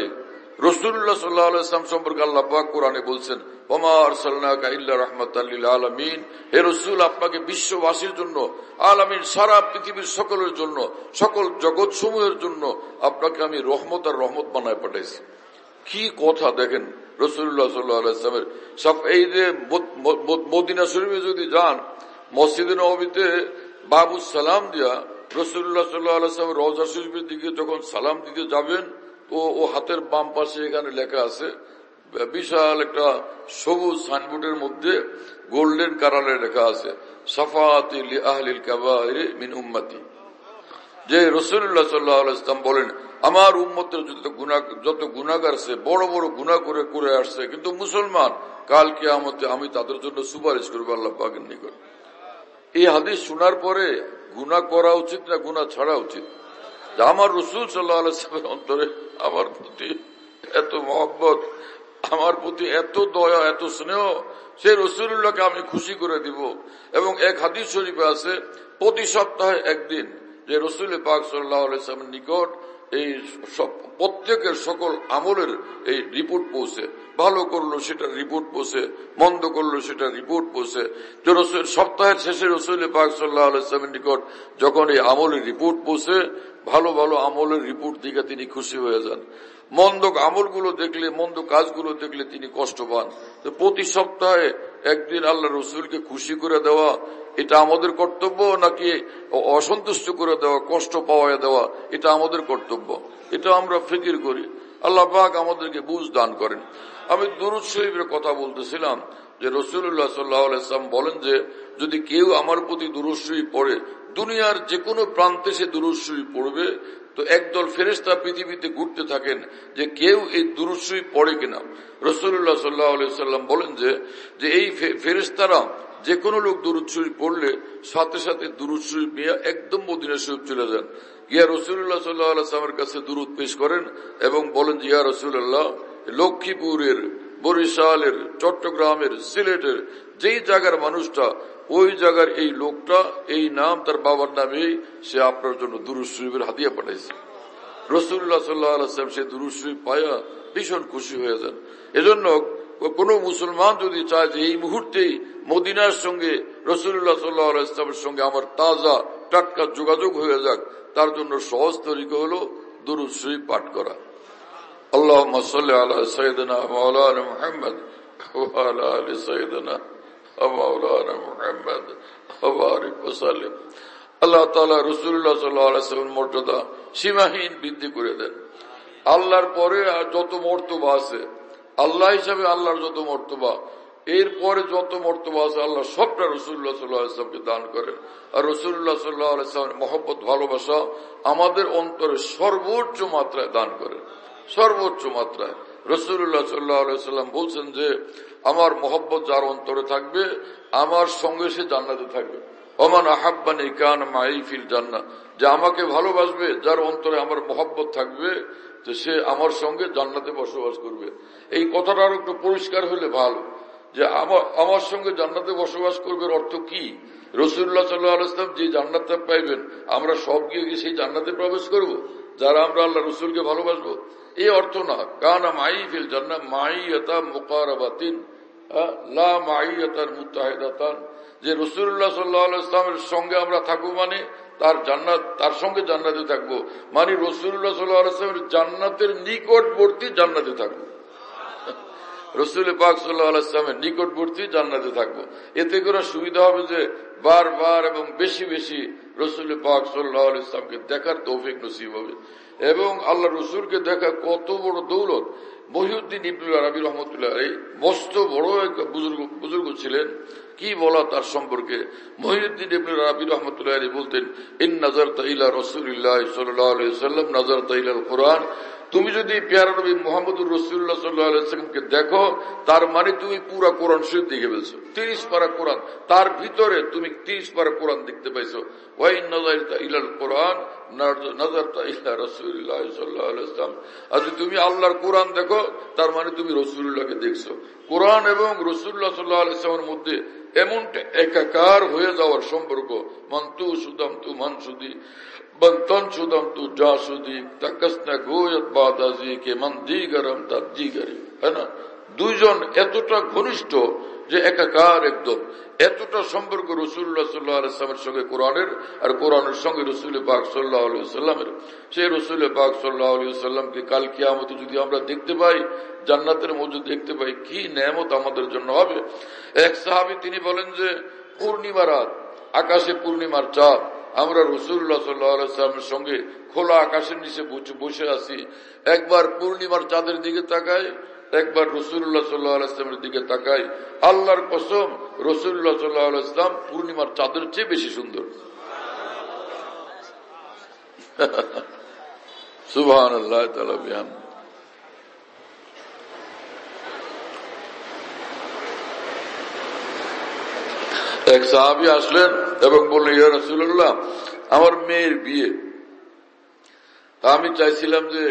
রাসূলুল্লাহ সাল্লাল্লাহু আলাইহি ওয়াসাল্লাম সম্পর্কে আল্লাহ পাক কোরআনে বলছেন, ওমা আরসালনাকা ইল্লা রাহমাতাল লিল আলামিন, হে রাসূল আপনাকে বিশ্ববাসীর জন্য, আলামিন সারা পৃথিবীর সকলের জন্য, সকল জগৎ সমূহের জন্য আপনাকে আমি রহমত আর রহমত বানায় পাঠাইছি। কি কথা দেখেন রাসূলুল্লাহ সাল্লাল্লাহু আলাইহি ওয়াসাল্লামের। সব এই যে মদিনা শরীফে যদি যান, মসজিদে নববীতে বাবুস সালাম দিয়া রাসূলুল্লাহ সাল্লাল্লাহু আলাইহি ওয়াসাল্লাম রওজা শরীফের দিকে যখন সালাম দিতে যাবেন, ও হাতের বাম পাশে এখানে লেখা আছে, বিশাল একটা সবুজ সাইনবোর্ডের মধ্যে গোল্ডেন কালারে লেখা আছে, শাফাআতি লি আহলিল কাবাইর মিন উম্মতি। যে রাসূলুল্লাহ সাল্লাল্লাহু আলাইহি ওয়াসাল্লাম বলেন, আমার উম্মতের যত গুনাহগার আছে, বড় বড় গুনাহ করে আসছে, কিন্তু মুসলমান, কাল কিয়ামতে আমি তাদের জন্য সুপারিশ করবো আল্লাহ পাকের নিকট। এই হাদিস শোনার পরে গুনাহ করা উচিত না গুনাহ ছাড়া উচিত? আমার রাসূল সাল্লাল্লাহু আলাইহি ওয়াসাল্লামের অন্তরে আমার প্রতি এত মহব্বত, আমার প্রতি এত দয়া, এত স্নেহ, সেই রাসূলুল্লাহকে আমি খুশি করে দিব। এবং এক হাদিস শরীফে আছে, প্রতি সপ্তাহে একদিন যে রাসূল পাক সাল্লাল্লাহু আলাইহি ওয়াসাল্লামের নিকট এই প্রত্যেকের সকল আমলের এই রিপোর্ট পৌঁছে, ভালো করলো সেটা রিপোর্ট পৌঁছে, মন্দ করলো সেটা রিপোর্ট পৌঁছে। যে রাসূল সপ্তাহের শেষে রাসূল পাক সাল্লাল্লাহু আলাইহি ওয়াসাল্লামের নিকট যখন এই আমলের রিপোর্ট পৌঁছে, ভালো ভালো আমলের রিপোর্ট দিকে তিনি খুশি হয়ে যান। মন্দ আমলগুলো দেখলে, মন্দ কাজগুলো দেখলে তিনি কষ্ট পান। তো প্রতি সপ্তাহে একদিন আল্লাহ রসুলকে খুশি করে দেওয়া, এটা আমাদের কর্তব্য নাকি অসন্তুষ্ট করে দেওয়া, কষ্ট পাওয়া দেওয়া, এটা আমাদের কর্তব্য? এটা আমরা ফিকির করি। আল্লাহ পাক আমাদেরকে বুঝ দান করেন। আমি দুরূদ শরীফের কথা বলতেছিলাম যে রাসূলুল্লাহ সাল্লাল্লাহু আলাইহি ওয়াসাল্লাম বলেন যে যদি কেউ আমার প্রতি দুরূদ শরীফ পড়ে, দুনিয়ার যে কোনো প্রান্তে সে দুরূদ শরীফ পড়বে, তো একদল ফেরেশতা পৃথিবীতে ঘুরতে থাকেন যে কেউ এই দুরূদ শরীফ পড়ে কিনা। রাসূলুল্লাহ সাল্লাল্লাহু আলাইহি ওয়াসাল্লাম বলেন যে এই ফেরেশতারা যে কোনো লোক দুরূদ শরীফ পড়লে সাথে সাথে দুরূদ শরীফ নিয়ে একদম মদিনা শরীফ চলে যান, গিয়া রাসূলুল্লাহ সাল্লাল্লাহু আলাইহি ওয়াসাল্লামের কাছে দুরূদ পেশ করেন এবং বলেন যে ইয়া রাসূলুল্লাহ, লক্ষ্মীপুরের, বরিশালের, চট্টগ্রামের, সিলেটের যেই জায়গার মানুষটা, ওই জায়গার এই লোকটা, এই নাম তার বাবার নামেই, সে আপনার জন্য দুরূদ শরীফের হাদিয়া পাঠাইছে। রাসূলুল্লাহ সাল্লাল্লাহু আলাইহি ওয়াসাল্লাম সে দুরূদ শরীফ পায়া ভীষণ খুশি হয়ে যান। এজন্য কোন মুসলমান যদি চায় যে এই মুহূর্তেই মদিনার সঙ্গে রাসূলুল্লাহ সাল্লাল্লাহু আলাইহি ওয়াসাল্লামের সঙ্গে আমার তাজা টাটকা যোগাযোগ হয়ে যাক, তার জন্য সহজ তরিকা হলো দুরূদ শরীফ পাঠ করা। আল্লাহুম্মা সাল্লি আলা সাইয়্যিদিনা মাওলানা মুহাম্মদ ওয়া আলা আলি সাইয়্যিদিনা মাওলানা মুহাম্মদ ওয়া বারিক ওয়া সাল্লিম। আল্লাহ তাআলা রাসূলুল্লাহ সাল্লাল্লাহু আলাইহি ওয়াসাল্লামের মর্যাদা সীমাহীন বৃদ্ধি করে দেন। আল্লাহর পরে আর যত মর্তবা আছে, আল্লাহ হিসাবে আল্লাহর যত মর্তবা, এরপরে যত মর্তবা আছে আল্লাহ সবটা রাসূলুল্লাহ সাল্লাল্লাহু আলাইহি ওয়াসাল্লামকে দান করেন। আর রাসূলুল্লাহ সাল্লাল্লাহু আলাইহি ওয়াসাল্লামের মহব্বত ভালোবাসা আমাদের অন্তরে সর্বোচ্চ মাত্রায় দান করেন, সর্বোচ্চ মাত্রায়। রাসূলুল্লাহ সাল্লাল্লাহু আলাইহি ওয়াসাল্লাম বলছেন যে আমার মহব্বত যার অন্তরে থাকবে আমার সঙ্গে সে জান্নাতে থাকবে। ওমান আহাব্বানি কানা মাই ফিল জান্নাহ, যে আমাকে ভালোবাসবে, যার অন্তরে আমার মহব্বত থাকবে, তো সে আমার সঙ্গে জান্নাতে বসবাস করবে। এই কথাটা আরো একটু পরিষ্কার হলে ভালো, যে আমার সঙ্গে জান্নাতে বসবাস করবে অর্থ কি? রাসূলুল্লাহ সাল্লাল্লাহু আলাইহি ওয়াসাল্লাম যে জান্নাতটা পাইবেন আমরা সব গিয়ে সেই জান্নাতে প্রবেশ করব যারা আমরা আল্লাহ রাসূলকে ভালোবাসবো, এই অর্থ না। কানা মাই ফিল জান্নাহ মাইয়াতা মুকারাবাতিন লা মাইয়াতান মুতাহিদাতান, যে রাসূলুল্লাহ সাল্লাল্লাহু আলাইহি ওয়াসাল্লামের সঙ্গে আমরা থাকবো মানে তার জান্নাত, তার সঙ্গে জান্নাতে থাকবো মানে রাসূলুল্লাহ সাল্লাল্লাহু আলাইহি ওয়াসাল্লামের জান্নাতের নিকটবর্তী জান্নাতে থাকবো। রাসূল পাক সাল্লাল্লাহু আলাইহি ওয়াসাল্লামের নিকটবর্তী জান্নাতে থাকবো। এতে করে সুবিধা হবে যে বারবার এবং বেশি বেশি রাসূল পাক সাল্লাল্লাহু আলাইহি ওয়াসাল্লামকে দেখার তৌফিক নসিব হবে। এবং আল্লাহ রাসূলকে দেখা কত বড় দৌলত। মহিউদ্দিন ইবনে আরবি রাহমাতুল্লাহ আলাইহি মস্ত বড় এক বুজুর্গ ছিলেন, কি বলা তার সম্পর্কে। মহিউদ্দিন ইবনে আরবি রাহমাতুল্লাহ আলাইহি বলতেন, ইন নাযারতা ইলা রাসূলিল্লাহ সাল্লাল্লাহু আলাইহি ওয়াসাল্লাম নাযারতা ইলাল কুরআন, তুমি যদি প্যারা নবী মুহাম্মদুর রাসূলুল্লাহ সাল্লাল্লাহু আলাইহি ওয়াসাল্লামকে দেখো তার মানে তুমি পুরো কোরআন শরীফ দেখে ফেলছো। 30 পারা কোরআন, তার ভিতরে তুমি 30 পারা কোরআন দেখতে পাইছো। ওয়া ইন নাযারতা ইলাল কুরআন নাযারতা ইলা রাসূলিল্লাহ সাল্লাল্লাহু আলাইহি ওয়াসাল্লাম, আর যদি তুমি আল্লাহর কোরআন দেখো তার মানে তুমি রাসূলুল্লাহকে দেখছো। কোরআন এবং রাসূলুল্লাহ সাল্লাল্লাহু আলাইহি ওয়াসাল্লামের মধ্যে এমনটা একাকার হয়ে যাওয়ার সম্পর্ক, মন্তু সুদাম তু মানসুদি বন্তন সুদাম তু জাসুদি তাকাসনা গোয়ত বাদাজি কে মন দিগরম তা দিগরি, है ना। দুইজন এতটা ঘনিষ্ঠ যে একাকার একদম, এতটা সম্পর্ক রাসূলুল্লাহ সাল্লাল্লাহু আলাইহি ওয়াসাল্লামের সঙ্গে কোরআনের, আর কোরআনের সঙ্গে রাসূল পাক সাল্লাল্লাহু আলাইহি ওয়াসাল্লামের। সেই রাসূল পাক সাল্লাল্লাহু আলাইহি ওয়াসাল্লামকে কাল কিয়ামতে যদি আমরা দেখতে পাই, জান্নাতের মধ্যে দেখতে পাই, কি নেয়ামত আমাদের জন্য হবে। এক সাহাবী তিনি বলেন যে পূর্ণিমা রাত, আকাশে পূর্ণিমার চাঁদ, আমরা রাসূলুল্লাহ সাল্লাল্লাহু আলাইহি ওয়াসাল্লামের সঙ্গে খোলা আকাশের নিচে বসে আছি, একবার পূর্ণিমার চাঁদের দিকে তাকাই, একবার রাসূলুল্লাহ সাল্লাল্লাহু আলাইহি ওয়াসাল্লামের দিকে তাকাই, আল্লাহর কসম রাসূলুল্লাহ সাল্লাল্লাহু আলাইহি ওয়াসাল্লাম পূর্ণিমার চাঁদের চেয়ে বেশি সুন্দর। সুবহানাল্লাহ তাআলা বিহাম। এক সাহাবী আসলেন এবং বললেন, ইয়া রাসূলুল্লাহ আমার মেয়ের বিয়ে, তা আমি চাইছিলাম যে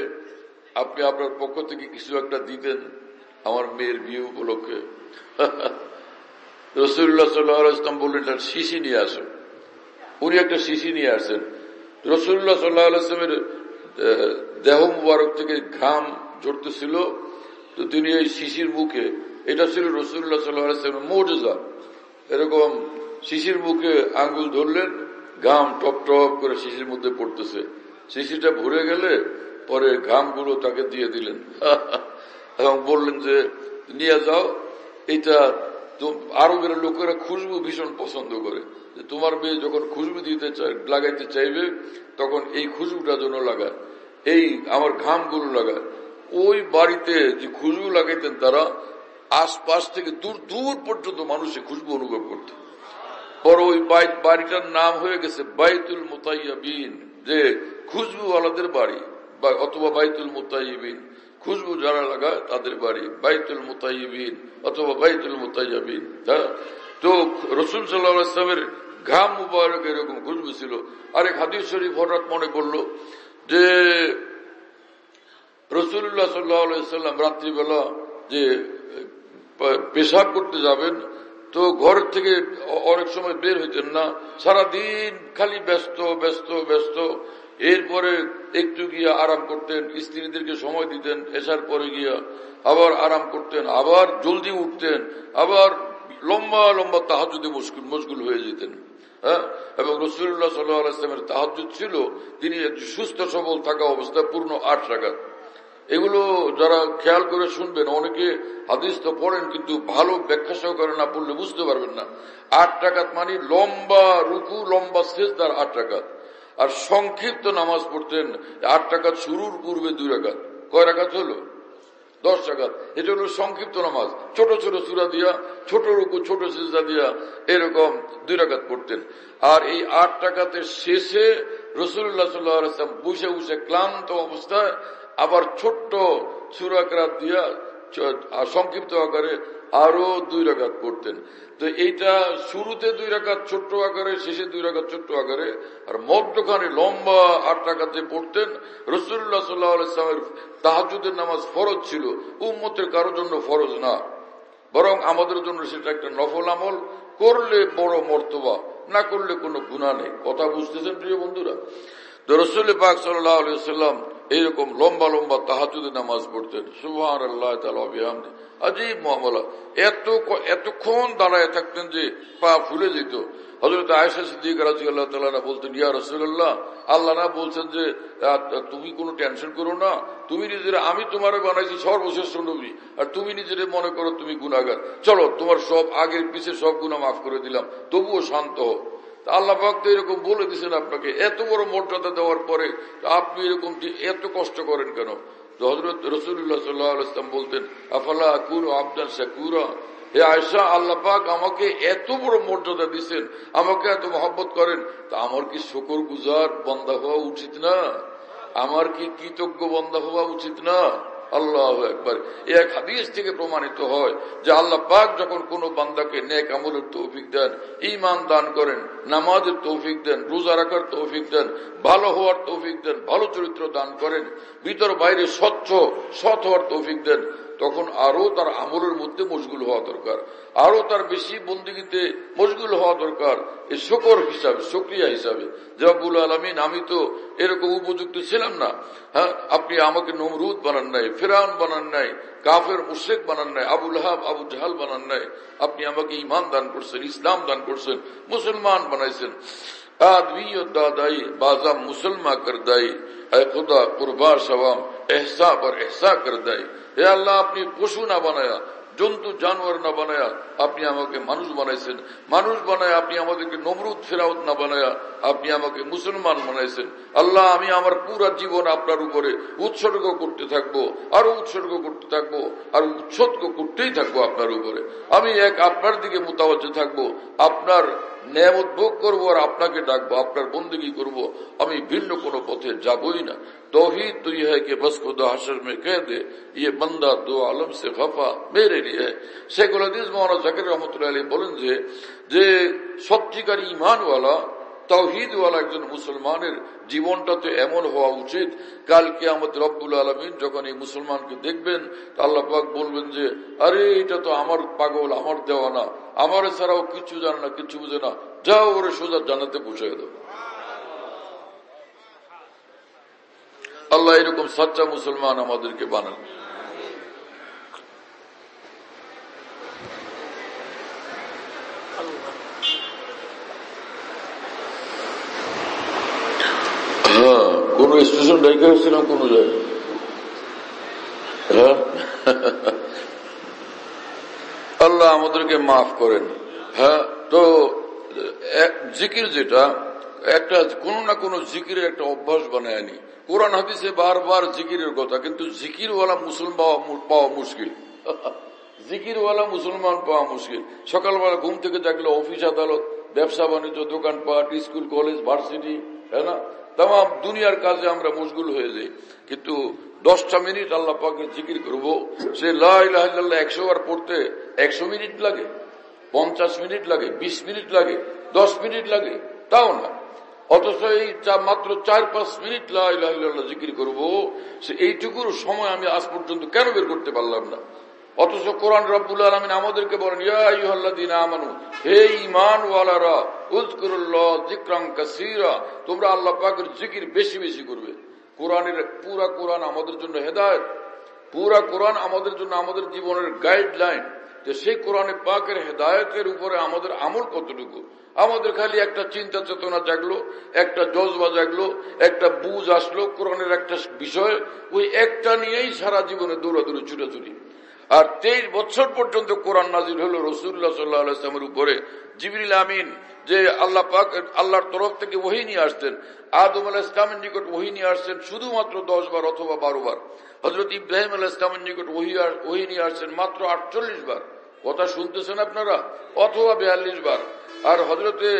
আপনি আপনার পক্ষ থেকে কিছু একটা দিতেন আমার মেয়ের বিয়ে উপলক্ষে। রাসূলুল্লাহ সাল্লাল্লাহু আলাইহি ওয়াসাল্লাম বললেন শিশি নিয়ে আসেন। উনি একটা শিশি নিয়ে আসেন। রাসূলুল্লাহ সাল্লাল্লাহু আলাইহি ওয়াসাল্লামের দেহ মুবারক থেকে ঘাম ঝরতেছিল, তো তিনি এই শিশির মুখে, এটা ছিল রাসূলুল্লাহ সাল্লাল্লাহু আলাইহি ওয়াসাল্লামের মুজিজা, এরকম শিশির মুখে আঙ্গুল ধরলেন, ঘাম টপ টপ করে শিশির মধ্যে পড়তেছে। শিশিটা ভরে গেলে পরে ঘামগুলো তাকে দিয়ে দিলেন এবং বললেন যে নিয়ে যাও, এটা আরবের লোকেরা খুশবু ভীষণ পছন্দ করে, যে তোমার মেয়ে যখন খুশবু দিতে লাগাইতে চাইবে তখন এই খুশবুটা যেন লাগায়, এই আমার ঘামগুলো লাগায়। ওই বাড়িতে যে খুশবু লাগাইতেন তারা আশপাশ থেকে দূর দূর পর্যন্ত মানুষের খুশবু অনুভব করত। পরে ওই বাড়িটার নাম হয়ে গেছে বাইতুল মুতাইয়্যিবিন, যে খুশবুওয়ালাদের বাড়ি, অথবা বাইতুল মুতাইয়্যিবিন, খুশবু যারা লাগায় তাদের বাড়ি, বাইতুল মুতাইয়্যিবিন অথবা বাইতুল মুতাইয়্যিবিন। তো রাসূল সাল্লাল্লাহু আলাইহি ওয়াসাল্লামের ঘাম মুবারক এরকম খুশবু ছিল। আরেক হাদিস শরীফ হঠাৎ মনে পড়লো যে রাসূলুল্লাহ সাল্লাল্লাহু আলাইহি ওয়াসাল্লাম রাত্রিবেলা যে পেশাব করতে যাবেন, তো ঘর থেকে অনেক সময় বের হইতেন না, সারাদিন খালি ব্যস্ত ব্যস্ত ব্যস্ত, এরপরে একটু গিয়া আরাম করতেন, স্ত্রীদেরকে সময় দিতেন, এসার পরে গিয়া আবার আরাম করতেন, আবার জলদি উঠতেন, আবার লম্বা লম্বা তাহাজ্জুদে মশগুল হয়ে যেতেন। হ্যাঁ, এবং রাসূলুল্লাহ সাল্লাল্লাহু আলাইহি ওয়াসাল্লামের তাহাজ্জুদ ছিল তিনি সুস্থ সবল থাকা অবস্থায় পূর্ণ 8 রাকাত। এগুলো যারা খেয়াল করে শুনবেন, অনেকে হাদিস তো পড়েন কিন্তু ভালো ব্যাখ্যা সহকারে না পড়লে বুঝতে পারবেন না। 8 রাকাত মানে লম্বা রুকু, লম্বা সিজদার 8 রাকাত। আর সংক্ষিপ্ত নামাজ পড়তেন 8 রাকাত শুরুর পূর্বে 2 রাকাত। কয় রাকাত হলো? 10 রাকাত। এটা হলো সংক্ষিপ্ত নামাজ, ছোট ছোট সূরা দিয়া, ছোট রুকু, ছোট সিজদা দিয়া এরকম 2 রাকাত পড়তেন। আর এই 8 রাকাতের শেষে রাসূলুল্লাহ সাল্লাল্লাহু আলাইহি ওয়াসাল্লাম বসে বসে ক্লান্ত অবস্থায় আবার ছোট্ট সূরা কেরাত দিয়া সংক্ষিপ্ত আকারে আরো 2 রাকাত পড়তেন। তো এইটা শুরুতে 2 রাকাত ছোট্ট আকারে, শেষে 2 রাকাত ছোট্ট আকারে, আর মধ্যখানে লম্বা 8 রাকাতে পড়তেন। রাসূলুল্লাহ সাল্লাল্লাহু আলাইহি ওয়াসাল্লামের তাহাজ্জুদের নামাজ ফরজ ছিল, উম্মতের কারোর জন্য ফরজ না, বরং আমাদের জন্য সেটা একটা নফল আমল। করলে বড় মর্তবা, না করলে কোনো গুনাহ নেই। কথা বুঝতেছেন প্রিয় বন্ধুরা? তো রাসূল পাক সাল্লাল্লাহু আলাইহি ওয়াসাল্লাম এইরকম লম্বা লম্বা তাহাজ্জুদের নামাজ পড়তেন। সুবহানাল্লাহ তাআলা ওয়া বিহামদি। আজীব মুআমালা। এতক্ষণ দাঁড়ায় থাকতেন যে পা ফুলে যেত। হযরত আয়েশা সিদ্দিকা রাদিয়াল্লাহু তাআলা বলতেন, ইয়া রাসূলুল্লাহ, আল্লাহ না বলছেন যে তুমি কোনো টেনশন করো না, তুমি নিজেরা, আমি তোমারে বানাইছি সর্বশ্রেষ্ঠ নবী, আর তুমি নিজেরে মনে করো তুমি গুনাহগার, চলো তোমার সব আগের পিছে সব গুনাহ মাফ করে দিলাম, তবুও শান্ত হও। আল্লাহ পাক তো এরকম বলে দিচ্ছেন আপনাকে, এত বড় মর্যাদা দেওয়ার পরে আপনি এরকম এত কষ্ট করেন কেন? হযরত রাসূলুল্লাহ সাল্লাল্লাহু আলাইহি ওয়াসাল্লাম বলতেন, আফালা আকুনু আবদান শাকুরা, হে আয়েশা, আল্লাহ পাক আমাকে এত বড় মর্যাদা দিচ্ছেন, আমাকে এত মহব্বত করেন, তা আমার কি শুকরগুজার বান্দা হওয়া উচিত না? আমার কি কৃতজ্ঞ বান্দা হওয়া উচিত না? আল্লাহু আকবার। এক হাদিস থেকে প্রমাণিত হয় যে আল্লাহ পাক যখন কোন বান্দাকে নেক আমলের তৌফিক দেন, ঈমান দান করেন, নামাজের তৌফিক দেন, রোজা রাখার তৌফিক দেন, ভালো হওয়ার তৌফিক দেন, ভালো চরিত্র দান করেন, ভিতর বাইরে স্বচ্ছ সৎ হওয়ার তৌফিক দেন, তখন আরো তার আমলের মধ্যে মশগুল হওয়া দরকার, আরো তার বেশি বন্দেগীতে মশগুল হওয়া দরকার। এই শুকর হিসাবে, শুকরিয়া হিসাবে, যে রব্বুল আলামিন, আমি তো এরকম উপযুক্ত ছিলাম না, হ্যাঁ, আপনি আমাকে নমরুদ বানান নাই, ফিরআউন বানান নাই, কাফের মুশরিক বানান নাই, আবু লাহাব আবু জাহাল বানান নাই, আপনি আমাকে ঈমান দান করছেন, ইসলাম দান করছেন, মুসলমান বানাইছেন। आदमी दादाई बाजा मुसलमा कर दाई, ऐ खुदा कुर्बा सवाम एहसा पर एहसा कर दाई। हे अल्लाह, আপনি পশু না বানায়া, জন্তু জানোয়ার না বানায়া আপনি আমাকে মানুষ বানাইছেন, মানুষ বানায় আপনি আমাদেরকে নমরুদ ফেরাউত না বানায়া আপনি আমাকে মুসলমান বানাইছেন। আল্লাহ, আমি আমার পুরা জীবন আপনার উপরে উৎসর্গ করতে থাকবো, আরো উৎসর্গ করতে থাকবো, আর উৎসর্গ করতেই থাকবো আপনার উপরে। আমি এক আপনার দিকে মুতাওয়াজ্জে থাকবো, আপনার নেয়ামত ভোগ করবো, আর আপনাকে ডাকবো, আপনার বন্দেগী করবো, আমি ভিন্ন কোনো পথে যাবই না। तौहीद तो यह है कि बस खुदा हशर में कह दे, ये बंदा दो आलम से खफा मेरे लिए है। शेखुल हदीस मौलाना জাকির রহমতুল্লাহ আলাইহি বলেন যে সত্যিকার ঈমানওয়ালা, তাওহীদওয়ালা একজন মুসলমানের জীবনটা তো এমন হওয়া উচিত, কাল কিয়ামত রব্বুল আলামিন যখন এই মুসলমানকে দেখবেন, আল্লাহ পাক বলবেন যে, আরে এটা তো আমার পাগল, আমার দেওয়ানা, আমার ছাড়াও কিছু জানে না, কিছু বুঝে না, যাও ওরে সোজা জান্নাতে পৌঁছে দাও। আল্লাহ এরকম সচ্চা মুসলমান আমাদেরকে বানান। হ্যাঁ, কোন স্টেশন ডেকে হচ্ছিলাম কোন জায়গায়। হ্যাঁ, আল্লাহ আমাদেরকে মাফ করেন। হ্যাঁ, তো জিকির যেটা একটা কোনো না কোনো জিকিরের একটা অভ্যাস বানায় নি। কোরআন হাদিসে বারবার জিকিরের কথা, কিন্তু জিকিরওয়ালা মুসলমান পাওয়া মুশকিল। জিকিরওয়ালা মুসলমান পাওয়া মুশকিল। সকালবেলা ঘুম থেকে জাগলে অফিস আদালত, ব্যবসা বাণিজ্য, দোকানপাট, স্কুল কলেজ ভার্সিটি, তাই না, তাম দুনিয়ার কাজে আমরা মশগুল হয়ে যাই, কিন্তু 10টা মিনিট আল্লাহ পাকের জিকির করবো, সে লা ইলাহা ইল্লাল্লাহ 100 বার পড়তে 100 মিনিট লাগে, 50 মিনিট লাগে, 20 মিনিট লাগে, 10 মিনিট লাগে, তাও না। অথচ এই মাত্র 4-5 মিনিট লা ইলাহা ইল্লাল্লাহ জিকির করবো, সে এইটুকুর সময় আমি আজ পর্যন্ত কেন বের করতে পারলাম না? অথচ কোরআন রব্বুল আলামিন আমাদেরকে বলেন, ইয়া আইয়ুহাল্লাযীনা আমানু, হে ঈমানওয়ালারা, উযকুরুল্লাহ যিকরান কাসীরা, তোমরা আল্লাহ পাকের জিকির বেশি বেশি করবে। পুরা কোরআন আমাদের জন্য হেদায়েত, পুরা কোরআন আমাদের জন্য আমাদের জীবনের গাইডলাইন। যে সেই কোরআনে পাকের হেদায়েতের উপরে আমাদের আমল কতটুকু। আমাদের খালি একটা চিন্তা চেতনা জাগলো, একটা জজবা জাগলো, একটা বুঝ আসলো কোরআনের একটা বিষয়, ওই একটা নিয়েই সারা জীবনে দৌড়াদৌড়ি ছুটাছুটি। আর 23 বছর পর্যন্ত কোরআন নাজিল হলো রাসূলুল্লাহ সাল্লাল্লাহু আলাইহি ওয়াসাল্লামের উপরে। জিবরিল আমিন যে আল্লাহ পাক আল্লাহর তরফ থেকে ওহী নিয়ে আসতেন, আদম আলাইহিস সালামের নিকট ওহী নিয়ে আসছেন শুধুমাত্র 10 বার অথবা 12 বার। হযরত ইব্রাহিম আলাইহিস সালামের নিকট ওহী নিয়ে আসছেন মাত্র 48 বার। কথা শুনতেছেন আপনারা? অথবা 42 বার। আর হযরতে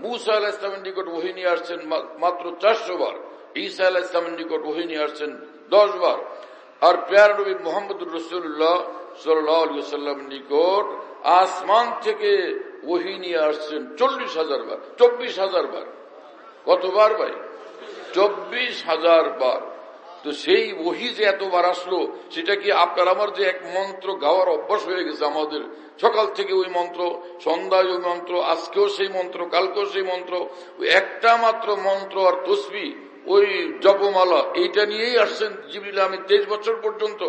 মূসা আলাইহিস সালামের নিকট ওহী নিয়ে আসছেন মাত্র 400 বার। ঈসা আলাইহিস সালামের নিকট ওহী নিয়ে আসছেন 10 বার। আর প্যারা নবী মুহাম্মদুর রাসূলুল্লাহ সাল্লাল্লাহু আলাইহি ওয়াসাল্লামের নিকট আসমান থেকে ওহী নিয়ে আসছেন 40,000 বার, 24,000 বার। কতবার ভাই? 24,000 বার। তো সেই ওহী যে এতবার আসলো, সেটা কি আপনার আমার যে এক মন্ত্র গাওয়ার অভ্যাস হয়ে গেছে আমাদের, সকাল থেকে ওই মন্ত্র, সন্ধ্যায় ওই মন্ত্র, আজকেও সেই মন্ত্র, কালকেও সেই মন্ত্র, ওই একটা মাত্র মন্ত্র আর তসবিহ, ওই জপমালা, এইটা নিয়েই আসছেন জিবরিল আমিন 23 বছর পর্যন্ত।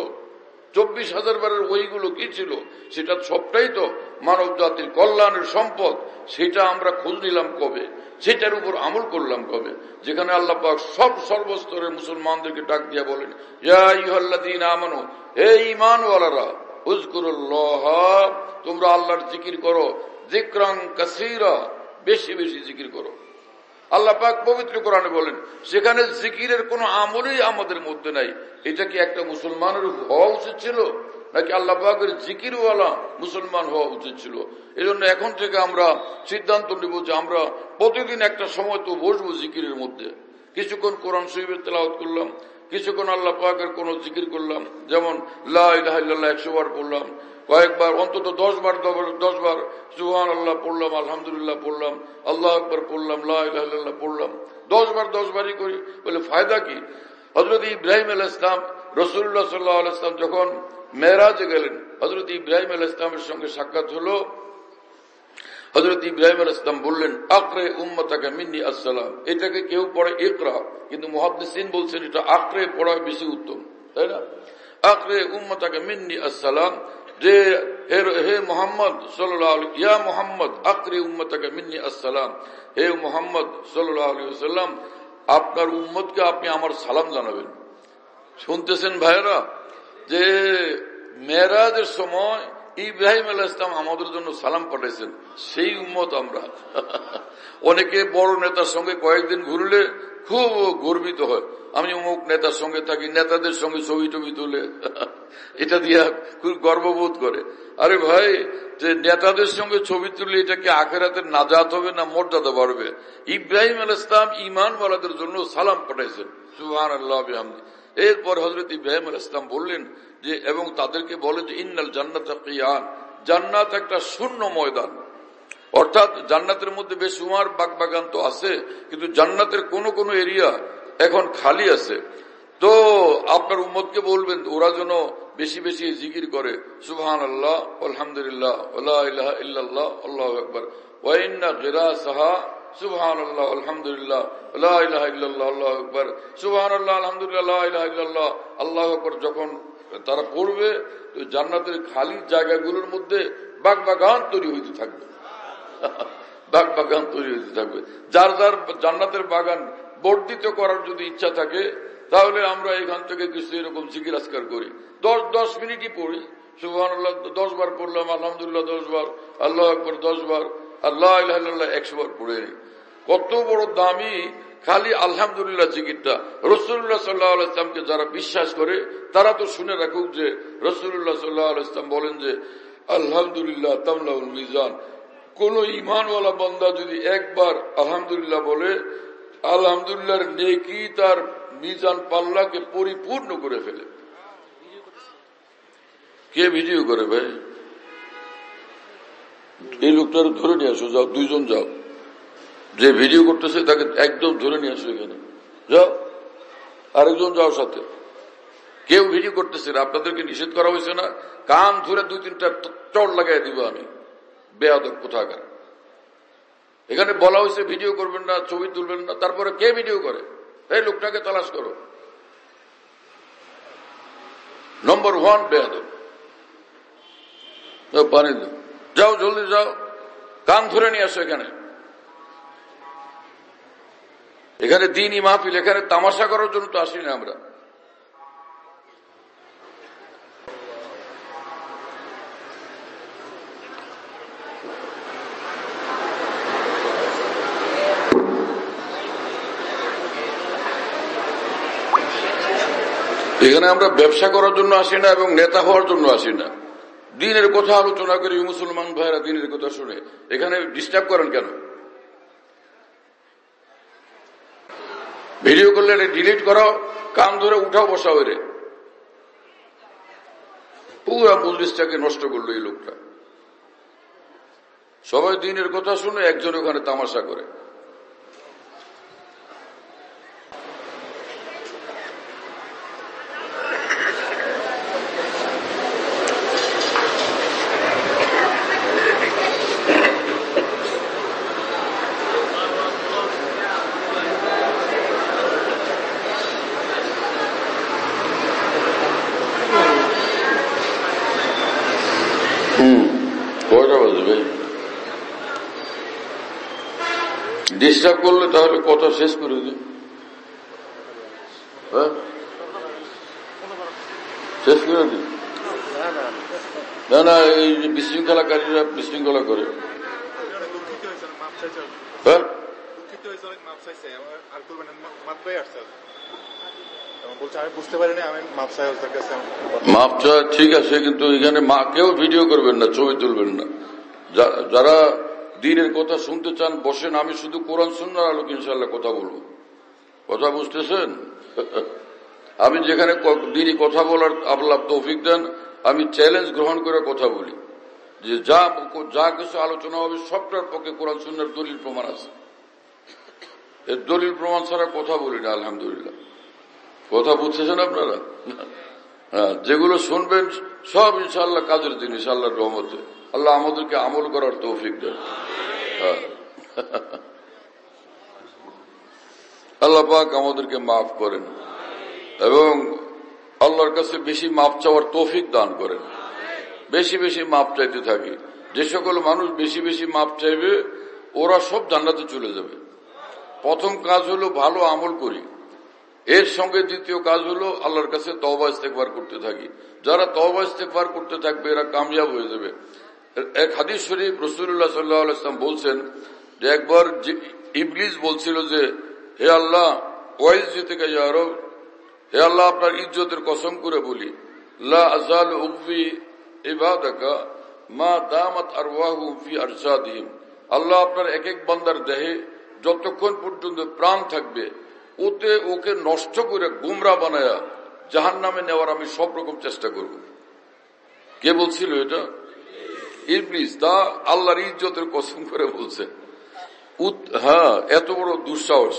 24,000 বারের ওইগুলো কি ছিল? সেটা সবটাই তো মানব জাতির কল্যাণের সম্পদ। সেটা আমরা খোঁজ নিলাম কবে? সেটার উপর আমল করলাম কবে? যেখানে আল্লাহ পাক সব সর্বস্তরের মুসলমানদেরকে ডাক দিয়া বলেন, ইয়া আইয়ুহাল্লাযীনা আমানু, হে ঈমানওয়ালারা, উযকুরুল্লাহ, তোমরা আল্লাহর জিকির করো, যিকরান কাসীরা, বেশি বেশি জিকির করো। আল্লাহ পাক পবিত্র কোরআনে বলেন, সেখানে জিকিরের কোন আমলই আমাদের মধ্যে নাই। এটা কি একটা মুসলমানের হওয়া উচিত ছিল? নাকি আল্লাহ পাকের জিকিরওয়ালা মুসলমান হওয়া উচিত ছিল? এই জন্য এখন থেকে আমরা সিদ্ধান্ত নেব যে আমরা প্রতিদিন একটা সময় তো বসবো জিকিরের মধ্যে। কিছুক্ষণ কোরআন শরীফের তেলাওয়াত করলাম, কিছুক্ষণ আল্লাহ পাকের কোন জিকির করলাম, যেমন লা ইলাহা ইল্লাল্লাহ 100 বার পড়লাম, কয়েকবার অন্তত 10 বার সুবহানাল্লাহ পড়লাম, আলহামদুলিল্লাহ পড়লাম, আল্লাহু আকবার পড়লাম, লা ইলাহা ইল্লাল্লাহ পড়লাম, 10 বারই করি। বলে ফায়দা কি? হযরত ইব্রাহিম আলাইহিস সালাম, রাসূলুল্লাহ সাল্লাল্লাহু আলাইহি ওয়াসাল্লাম যখন মেরাজে গেলেন, হযরত ইব্রাহিম আলাইহিস সালামের সঙ্গে সাক্ষাৎ হলো। হযরত ইব্রাহিম আলাইহিস সালাম বললেন, আকরে উম্মতাকা মিন্নি আসসালাম। এটাকে কেউ পড়ে ইকরা, কিন্তু মুহাদ্দিসিন বলছেন এটা আকরে পড়া বেশি উত্তম, তাই না? আকরে উম্মতাকা মিন্নি আসসালাম, যে হে মুহাম্মদ সাল্লাল্লাহু আলাইহি, ইয়া মুহাম্মদ আকরি উম্মতাকা মিন্নি আসসালাম, হে মুহাম্মদ সাল্লাল্লাহু আলাইহি ওয়াসাল্লাম, আপনার উম্মতকে আপনি আমার সালাম জানাবেন। শুনতেছেন ভাইরা? যে মেরাজের সময় ইব্রাহিম আলাইহিস সালাম আমাদের জন্য সালাম পাঠাইছেন, সেই উম্মত আমরা। অনেকে বড় নেতার সঙ্গে কয়েকদিন ঘুরলে খুব গর্বিত হয়, আমি অমুক নেতার সঙ্গে থাকি, নেতাদের সঙ্গে ছবি টবি তুলে এটা দিয়া খুব গর্ববোধ করে। আরে ভাই, যে নেতাদের সঙ্গে ছবি তুললে এটা কি আখিরাতের নাজাত হবে না মর্যাদা বাড়বে? ইব্রাহিম আলাইহিস সালাম ঈমানওয়ালাদের জন্য সালাম পাঠাইছেন, সুবহানাল্লাহ বিহামদি। এরপর হযরত ইব্রাহিম আলাইহিস সালাম বললেন যে, এবং তাদেরকে বলেন যে ইন্নাল জান্নাতা কিয়ান, জান্নাত একটা শূন্য ময়দান। অর্থাৎ জান্নাতের মধ্যে বেশুমার বাগবাগান তো আছে, কিন্তু জান্নাতের কোন কোন এরিয়া এখন খালি আছে। তো আপনার উম্মতকে বলবেন ওরা যেন বেশি বেশি জিকির করে, সুবহানাল্লাহ, আলহামদুলিল্লাহ, লা ইলাহা ইল্লাল্লাহ, আল্লাহু আকবার, ওয়া ইন্না গিরাসাহা সুবহানাল্লাহ, আলহামদুলিল্লাহ, লা ইলাহা ইল্লাল্লাহ, আল্লাহু আকবার, সুবহানাল্লাহ, আলহামদুলিল্লাহ, লা ইলাহা ইল্লাল্লাহ, আল্লাহু আকবার। যখন তারা পড়বে, তো জান্নাতের খালি জায়গাগুলোর মধ্যে বাগবাগান তৈরি হইতে থাকবে, বাগবাগান তৈরি হইতে থাকবে। যার যার জান্নাতের বাগান বর্ধিত করার যদি ইচ্ছা থাকে, তাহলে আমরা এখান থেকে কিছু এরকম জিকির আজকার করি, 10 মিনিটই পড়ি, সুবহানাল্লাহ 10 বার পড়লাম, আলহামদুলিল্লাহ 10 বার, আল্লাহু আকবার 10 বার, আর লা ইলাহা ইল্লাল্লাহ 100 বার পড়ে নিই। কত বড় দামি খালি আলহামদুলিল্লাহ জিকিরটা। রাসূলুল্লাহ সাল্লাল্লাহু আলাইহি ওয়াসাল্লামকে যারা বিশ্বাস করে তারা তো শুনে রাখুক যে রাসূলুল্লাহ সাল্লাল্লাহু আলাইহি ওয়াসাল্লাম বলেন যে আলহামদুলিল্লাহ তামলাউল মিজান। কোন ঈমানওয়ালা বান্দা যদি একবার আলহামদুলিল্লাহ বলে, আলহামদুলিল্লাহর নেকি তার মিজান পাল্লাকে পরিপূর্ণ করে ফেলে। কে ভিডিও করে ভাই? এই লোকটার ধরে নিয়ে আসো, যাও, 2 জন যাও, যে ভিডিও করতেছে তাকে একদম ধরে নিয়ে আসো, এখানে যাও, আরেকজন যাও সাথে, কেউ ভিডিও করতেছে না, আপনাদেরকে নিষেধ করা হয়েছে না? কান ধরে 2-3টা চড় লাগাই দিব আমি, বেয়াদব কোথাকার। এখানে বলা হয়েছে ভিডিও করবেন না, ছবি তুলবেন না, তারপরে কে ভিডিও করে? এই লোকটাকে তালাশ করো। নম্বর 1 বেয়াদব। পানি দাও, যাও জলদি যাও, কান ধরে নিয়ে আসো। এখানে দ্বীনি মাহফিল, এখানে তামাশা করার জন্য তো আসি না আমরা। এখানে আমরা ব্যবসা করার জন্য আসি না এবং নেতা হওয়ার জন্য আসি না। দ্বীনের কথা আলোচনা করি, মুসলমান ভাইরা দ্বীনের কথা শুনে। এখানে ডিস্টার্ব করেন কেন? ভিডিও করলে ডিলিট করাও, কান ধরে উঠাও, বসাও। এরে পুরা মজলিসটাকে নষ্ট করলো এই লোকটা। সবাই দ্বীনের কথা শুনে, একজন ওখানে তামাশা করে। ডিস্টার্ব করলে তাহলে কথা শেষ করে দিই। শেষ করে দিই না, না, এই যে বিশৃঙ্খলাকারীরা বিশৃঙ্খলা করে। মাপ চাওয়া ঠিক আছে, কিন্তু এখানে কেউ ভিডিও করবেন না, ছবি তুলবেন না। যারা দ্বীনের কথা শুনতে চান বসেন, আমি শুধু কোরআন সুন্নাহর আলোকে ইনশাআল্লাহ কথা বলবো। কথা বুঝতেছেন? আমি যেখানে দ্বীনি কথা বলার আল্লাহ তৌফিক দেন, আমি চ্যালেঞ্জ গ্রহণ করে কথা বলি যে যা কিছু আলোচনা হবে সবটার পক্ষে কোরআন সুন্নাহর দলিল প্রমাণ আছে। এর দলিল প্রমাণ ছাড়া কথা বলি না। আলহামদুলিল্লাহ, কথা বুঝতেছেন আপনারা? হ্যাঁ, যেগুলো শুনবেন সব ইনশাআল্লাহ কাজের জিনিস, আল্লাহর রহমতে। আল্লাহ আমাদেরকে আমল করার তৌফিক দেন। আল্লাহ পাক আমাদেরকে মাফ করেন এবং আল্লাহর কাছে বেশি মাফ চাওয়ার তৌফিক দান করেন। বেশি বেশি মাফ চাইতে থাকি। যে সকল মানুষ বেশি বেশি মাফ চাইবে ওরা সব জান্নাতে চলে যাবে। প্রথম কাজ হলো ভালো আমল করি, এর সঙ্গে দ্বিতীয় কাজ হলো আল্লাহর কাছে তওবা ইস্তেগফার করতে থাকি। যারা তওবা ইস্তেগফার করতে থাকবে এরা কামিয়াব হয়ে যাবে। এক হাদিস শরীফ রাসূলুল্লাহ সাল্লাল্লাহু আলাইহি ওয়াসাল্লাম বলছেন যে একবার ইবলিস বলছিল যে, হে আল্লাহ, ওয়াইজ্জতিকা ইয়া রব, হে আল্লাহ আপনার ইজ্জতের কসম করে বলি, লা আযালু উগফি ইবাদাকা মা দামাত আরওয়াহুম ফি আরসাদিহিম। আল্লাহ আপনার এক এক বান্দার দেহে যতক্ষণ পর্যন্ত প্রাণ থাকবে ওকে নষ্ট করে গুমরা বানায়া জাহান্নামে নেওয়ার আমি সব রকম চেষ্টা করব। কে বলছিল এটা? ইবলিস। তা আল্লাহর ইজ্জতের কসম করে বলছে। হ্যাঁ, এত বড় দুঃসাহস।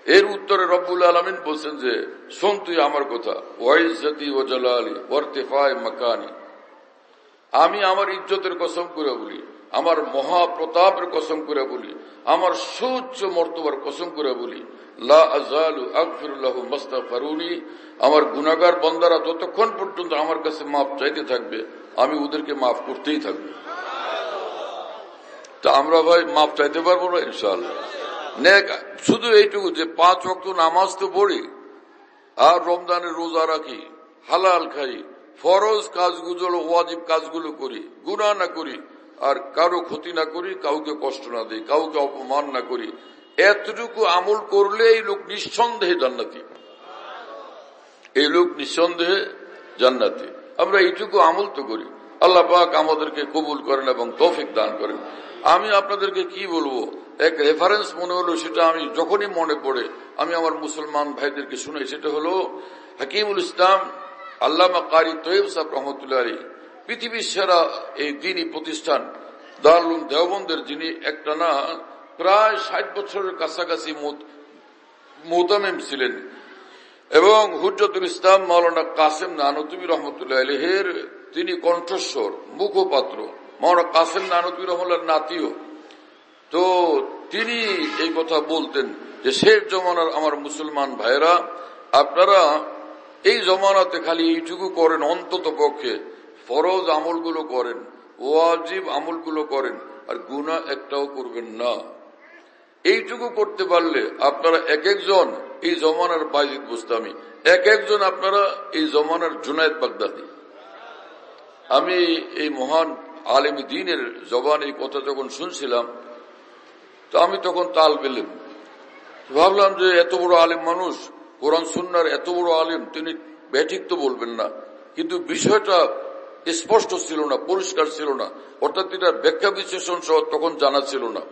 এর উত্তরে রব্বুল আলামিন বলছেন যে, শোন তুই আমার কথা, ওয়াইজ্জতি ওয়া জালালি ওয়ারতিফায়ে মাকানি, আমি আমার ইজ্জতের কসম করে বলি, আমার মহাপ্রতাপের কসম করে বলি, আমার সুউচ্চ মর্তবার কসম করে বলি, লা আযালু আগফিরু লাহুম মাস্তাগফিরুনি, আমার গুনাহগার বান্দারা যতক্ষণ পর্যন্ত আমার কাছে মাফ চাইতে থাকবে আমি ওদেরকে মাফ করতেই থাকবো। তা আমরা ভাই মাফ চাইতে পারবো না ইনশাআল্লাহ? শুধু এইটুকু যে 5 ওয়াক্ত নামাজ তো পড়ি, আর রমজানের রোজা রাখি, হালাল খাই, ফরজ কাজগুলো ওয়াজিব কাজগুলো করি, গুনাহ না করি, আর কারো ক্ষতি না করি, কাউকে কষ্ট না দিই, কাউকে অপমান না করি, এতটুকু আমল করলে এই লোক নিঃসন্দেহে জান্নাতি। এই লোক নিঃসন্দেহে জান্নাতি। আমরা এইটুকু আমল তো করি। আল্লাহ পাক আমাদেরকে কবুল করেন এবং তৌফিক দান করেন। আমি আপনাদেরকে কি বলবো, এক রেফারেন্স মনে হলো, সেটা আমি যখনই মনে পড়ে আমি আমার মুসলমান ভাইদেরকে শুনাই। সেটা হলো হাকিমুল ইসলাম আল্লামা কারি তৈয়ব সাহেব রহমতুল্লাহ আলাইহি, পৃথিবীর সেরা এই দ্বীনি প্রতিষ্ঠান দারুল উলুম দেওবন্দের, যিনি একটানা প্রায় 60 বছরের কাছাকাছি মুতামিম ছিলেন এবং হুজ্জতুল ইসলাম মাওলানা কাসেম নানতুবী রহমতুল্লাহ আলাইহির তিনি কণ্ঠস্বর, মুখপাত্র, মাওলানা কাসেম নানতুবী রহমতুল্লাহর নাতিও। তো তিনি এই কথা বলতেন যে শেষ জমানার আমার মুসলমান ভাইরা, আপনারা এই জমানাতে খালি এইটুকু করেন, অন্তত পক্ষে ফরজ আমলগুলো করেন, ওয়াজিব আমলগুলো করেন, আর গুনাহ একটাও করবেন না। এইটুকু করতে পারলে আপনারা এক একজন এই জমানার বাইজিদ বুস্তামি, এক একজন আপনারা এই জমানার জুনায়েদ বাগদাদি। আমি এই মহান আলেম দ্বীনের জবান এই কথা যখন শুনছিলাম, তো আমি তখন তাল পেলাম, ভাবলাম যে এত বড় আলেম মানুষ, কোরআন সুন্নাহর এত বড় আলেম, তিনি ব্যাঠিক তো বলবেন না, কিন্তু বিষয়টা স্পষ্ট ছিল না, পরিষ্কার ছিল না, অর্থাৎ এটার ব্যাখ্যা বিশ্লেষণ সহ তখন জানা ছিল না।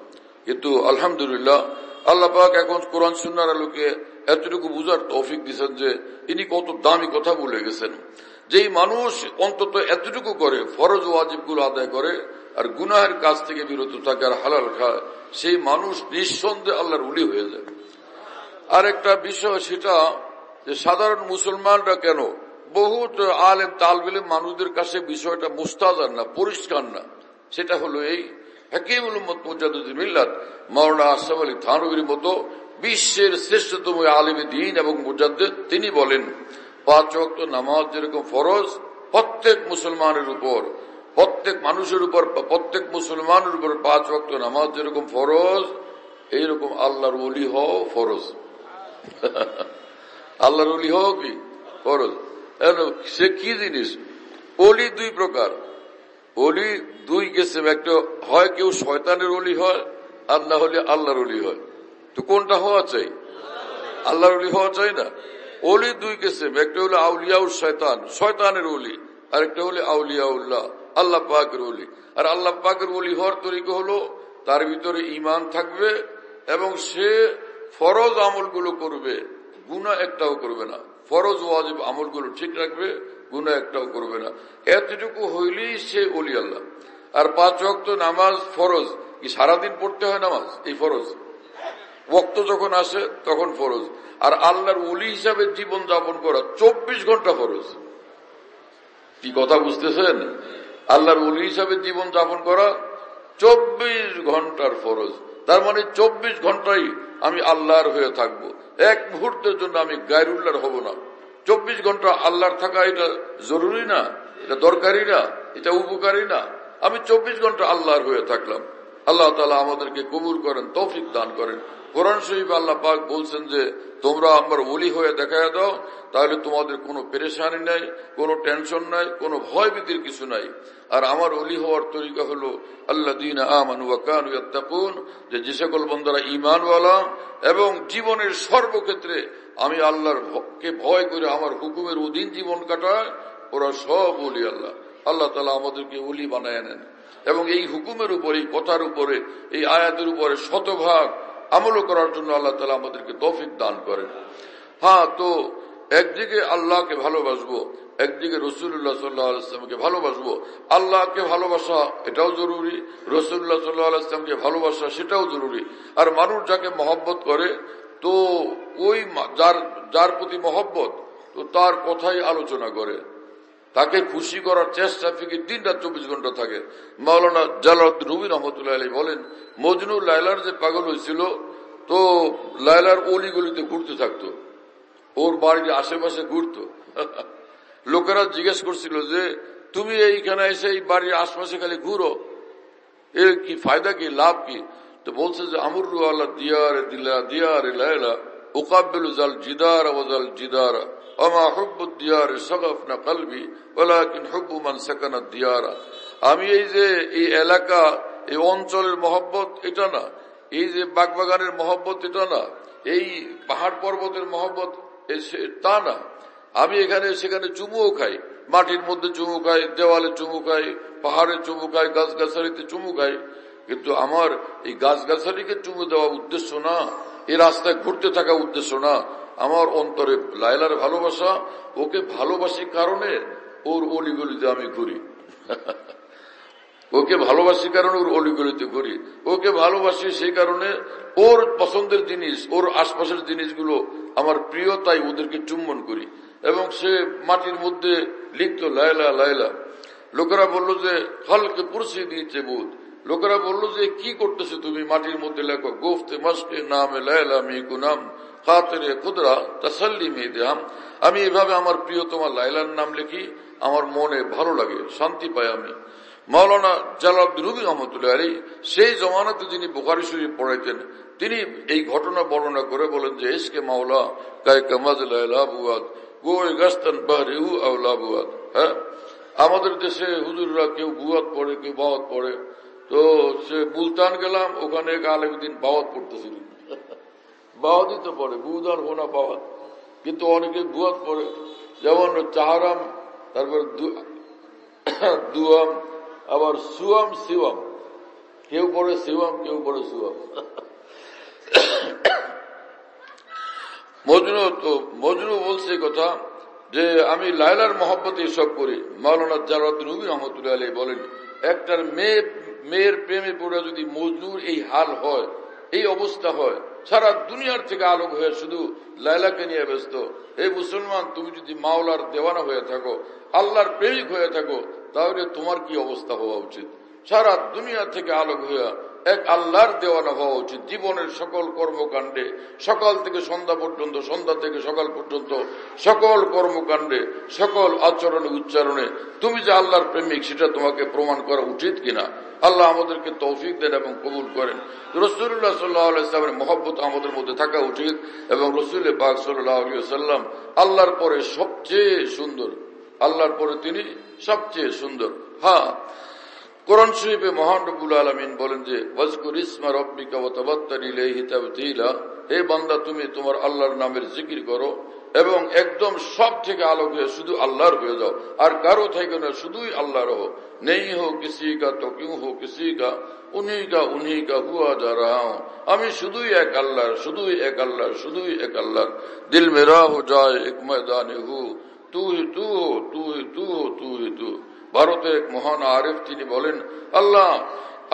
কিন্তু আলহামদুলিল্লাহ আল্লাহ পাক এখন কোরআন সুন্নাহর আলোকে এতটুকু বুঝার তৌফিক দিয়েছেন যে ইনি কত দামি কথা বলে গেছেন। যেই মানুষ অন্তত এতটুকু করে, ফরজ ওয়াজিব গুলো আদায় করে, আর গুনাহের কাজ থেকে বিরত থাকে, আর হালাল খায়, সেই মানুষ নিঃসন্দেহে আল্লাহর ওলি হয়ে যায়। আর একটা বিষয়, সেটা যে সাধারণ মুসলমানরা কেন বহুত আলেম তালবেলে মানুষদের কাছে বিষয়টা মুস্তাজার না, পরিষ্কার না, সেটা হলো এই হাকিমুল উম্মত মুজাদ্দিদুল মিল্লাত মাওলানা আশরাফ আলী থানভীর মতো বিশ্বের শ্রেষ্ঠতম আলেমে দ্বীন এবং মুজাদ্দিদ, তিনি বলেন 5 ওয়াক্ত নামাজ যেরকম ফরজ প্রত্যেক মুসলমানের উপর, প্রত্যেক মানুষের উপর, প্রত্যেক মুসলমানের উপর 5 ওয়াক্ত নামাজ যেরকম ফরজ, এইরকম আল্লাহর ওলি হও ফরজ। আল্লাহর ওলি হও কি ফরজ। সে কি জিনিস? ওলি 2 প্রকার, ওলি 2 কিসম। একটা হয় কেউ শয়তানের ওলি হয়, আর না হলে আল্লাহর ওলি হয়। তো কোনটা হওয়া চাই? আল্লাহর ওলি হওয়া চাই না। ওলি 2 কিসম, একটা হলো আউলিয়াউল শয়তান, শয়তানের ওলি, আর একটা হলো আউলিয়াউল্লাহ, আল্লাহ পাকের ওলি। আর আল্লাহ পাকের ওলি হওয়ার তরিকা হলো তার ভিতরে ঈমান থাকবে এবং সে ফরজ আমলগুলো করবে, গুনাহ একটাও করবে না। ফরজ ওয়াজিব আমলগুলো ঠিক রাখবে, গুনাহ একটাও করবে না। এতটুকু হইলেই সে ওলি আল্লাহ। আর 5 ওয়াক্ত নামাজ ফরজ, কি সারাদিন পড়তে হয় নামাজ? এই ফরজ ওয়াক্ত যখন আসে তখন ফরজ। আর আল্লাহর ওলি হিসাবে জীবন যাপন করা 24 ঘন্টা ফরজ। কি কথা বুঝতেছেন? আল্লাহর ওলি হিসাবে জীবন যাপন করা 24 ঘন্টার ফরজ। তার মানে 24 ঘন্টাই আমি আল্লাহর হয়ে থাকবো, এক মুহূর্তের জন্য আমি গায়রুল্লাহর হব না। 24 ঘন্টা আল্লাহর থাকা এটা জরুরি না, এটা দরকারি না, এটা উপকারী না। আমি 24 ঘন্টা আল্লাহর হয়ে থাকলাম। আল্লাহ তাআলা আমাদেরকে কবুল করেন, তৌফিক দান করেন। কোরআন শরীফে আল্লাহ পাক বলছেন যে তোমরা আমার ওলি হয়ে দেখায় দাও, তাহলে তোমাদের কোনো পেরেশানি নাই, কোনো টেনশন নাই, কোনো ভয় ভীতির কিছু নাই। আর আমার ওলি হওয়ার তরিকা হলো আল্লাযীনা আমানু ওয়া কানু ইয়াত্তাকুন, যে সকল বান্দারা ঈমানওয়ালা এবং জীবনের সর্বক্ষেত্রে আমি আল্লাহরকে ভয় করে আমার হুকুমের অধীন জীবন কাটায়, ওরা সব ওলি আল্লাহ। আল্লাহ তাআলা আমাদেরকে ওলি বানায় নেন এবং এই হুকুমের উপরে, এই কথার উপরে, এই আয়াতের উপরে শতভাগ আমল করার জন্য আল্লাহ তাআলা আমাদেরকে তৌফিক দান করেন। হ্যাঁ, তো একদিকে আল্লাহকে ভালোবাসবো, একদিকে রাসূলুল্লাহ সাল্লাল্লাহু আলাইহি ওয়াসাল্লামকে ভালোবাসবো। আল্লাহকে ভালোবাসা এটাও জরুরি, রাসূলুল্লাহ সাল্লাল্লাহু আলাইহি ওয়াসাল্লামকে ভালোবাসা সেটাও জরুরি। আর মানুষ যাকে মহব্বত করে, তো ওই যার প্রতি মহব্বত, তো তার কথাই আলোচনা করে, তাকে খুশি করার চেষ্টা ফিকির দিন-রাত 24 ঘন্টা থাকে। মাওলানা জালালউদ্দিন রুমি রহমতুল্লাহ আলাইহি বলেন, মজনু লায়লার যে পাগল হয়েছিল, তো লায়লার অলিগলিতে ঘুরতে থাকতো, ওর বাড়ির আশেপাশে ঘুরতো। লোকেরা জিজ্ঞেস করছিল যে তুমি এইখানে এসে এই বাড়ির আশপাশে খালি ঘুরো, এর কি ফায়দা, কি লাভ কি? তো বলছে যে আমরু আল্লাহ দিয়ারে দিলা দিয়ারে লায়লা উকাব্বিলু জাল জিদার ওয়া জাল জিদার আমা হুব্বুদ দিয়ারে সাগাফনা কলবি ওয়ালাকিন হুব্বু মান সাকানা দিয়ারা। আমি এই যে এই এলাকা, এই অঞ্চলের মহব্বত এটা না, এই যে বাগবাগানের মহব্বত এটা না, এই পাহাড় পর্বতের মহব্বত তা না। আমি এখানে সেখানে চুমুও খাই, মাটির মধ্যে চুমু খাই, দেওয়ালে চুমু খাই, পাহাড়ে চুমু খাই, গাছগাছালিতে চুমু খাই, কিন্তু আমার এই গাছগাছালিকে চুমু দেওয়া উদ্দেশ্য না, এই রাস্তায় ঘুরতে থাকা উদ্দেশ্য না। আমার অন্তরে লায়লার ভালোবাসা, ওকে ভালোবাসি কারণে ওর অলিগলিতে আমি ঘুরি। ওকে ভালোবাসি কারণে ওর অলিগলিতে ঘুরি, ওকে ভালোবাসি সেই কারণে ওর পছন্দের জিনিস, ওর আশপাশের জিনিসগুলো আমার প্রিয়, তাই ওদেরকে চুম্বন করি। এবং সে মাটির মধ্যে লিখতো লাইলা লাইলা। লোকেরা বললো যে হলকে পুরসি দিয়েছে বুধ। লোকেরা বললো যে কি করতেছে তুমি, মাটির মধ্যে লেখো গোফতে মস্কে নামে লাইলা মিকু নাম খাতেরে খুদরা তাসাল্লি মেয়েদাম। আমি এভাবে আমার প্রিয় তোমার লাইলার নাম লিখি, আমার মনে ভালো লাগে, শান্তি পাই আমি। মাওলানা জালালউদ্দিন রুমি রহমতুল্লাহ আলাইহি সেই জমানাতে যিনি বুখারী শরীফ পড়াইতেন, তিনি এই ঘটনা বর্ণনা করে বলেন যে ইশকে মাওলা গায়ে কামাজ লাইলা বুয়াদ গোয় গাস্তান বাহরিউ আওলা বুয়াদ। হ্যাঁ, আমাদের দেশে হুজুররা কেউ বুয়াদ পড়ে, কেউ বাওয়াত পড়ে। তো সে মুলতান গেলাম, ওখানে এক আলেম দিন বাওয়াত পড়তেছিল। বাওয়াতই তো পড়ে, বুদার হোনা বাওয়াত, কিন্তু অনেকে বুয়াদ পড়ে। যেমন চাহারাম, তারপর দুয়াম, আবার সুয়াম সিওয়াম। কেউ পড়ে সিওয়াম, কেউ পড়ে সুয়াম। মজনু বলছে কথা যে আমি লায়লার মহব্বতে এসব করি। মাওলানা জালালউদ্দিন রুমি রহমতুল্লাহ আলাইহি বলেন, একটার মেয়ের প্রেমে পড়ে যদি মজনুর এই হাল হয়, এই অবস্থা হয়, সারা দুনিয়ার থেকে আলোক হয়ে শুধু লায়লাকে নিয়ে ব্যস্ত। এই মুসলমান, তুমি যদি মাওলার দেওয়ানা হয়ে থাকো, আল্লাহর প্রেমিক হয়ে থাকো, তাহলে তোমার কি অবস্থা হওয়া উচিত? সারা দুনিয়া থেকে আলোক হয়ে এক আল্লাহর দেওয়ানা হওয়া উচিত। জীবনের সকল কর্মকাণ্ডে, সকাল থেকে সন্ধ্যা পর্যন্ত, সন্ধ্যা থেকে সকাল পর্যন্ত সকল কর্মকাণ্ডে, সকল আচরণে উচ্চারণে তুমি যে আল্লাহর প্রেমিক, সেটা তোমাকে প্রমাণ করা উচিত কিনা। আল্লাহ আমাদেরকে তৌফিক দেন এবং কবুল করেন। রাসূলুল্লাহ সাল্লাল্লাহু আলাইহি ওয়াসাল্লামের মহব্বত আমাদের মধ্যে থাকা উচিত। এবং রাসূল পাক সাল্লাল্লাহু আলাইহি ওয়াসাল্লাম আল্লাহর পরে সবচেয়ে সুন্দর, আল্লাহর পরে তিনি সবচেয়ে সুন্দর। হ্যাঁ, কোরআন শরীফে মহান রব্বুল আলামিন বলেন যে ওয়াজকুর ইসমা রাব্বিকা ওয়া তাবাত্তাল ইলাইহি তাবতীলা। হে বান্দা, তুমি তোমার আল্লাহর নামের জিকির করো এবং একদম সব থেকে আলোক হয়ে শুধু আল্লাহর হয়ে যাও, আর কারো থেকে না, শুধুই আল্লাহর হো। নেই হো কিসি কা তো কিউ হো কিসি কা, উন্হি কা হুয়া যা রাহা হুঁ। আমি শুধুই এক আল্লাহর, শুধুই এক আল্লাহর, শুধুই এক আল্লাহর। দিল মেরা হো যায় এক ময়দানে হু, তু হি তু হো, তু হি তু হো, তু হি তু। ভারতের এক মহান আরেফ তিনি বলেন, আল্লাহ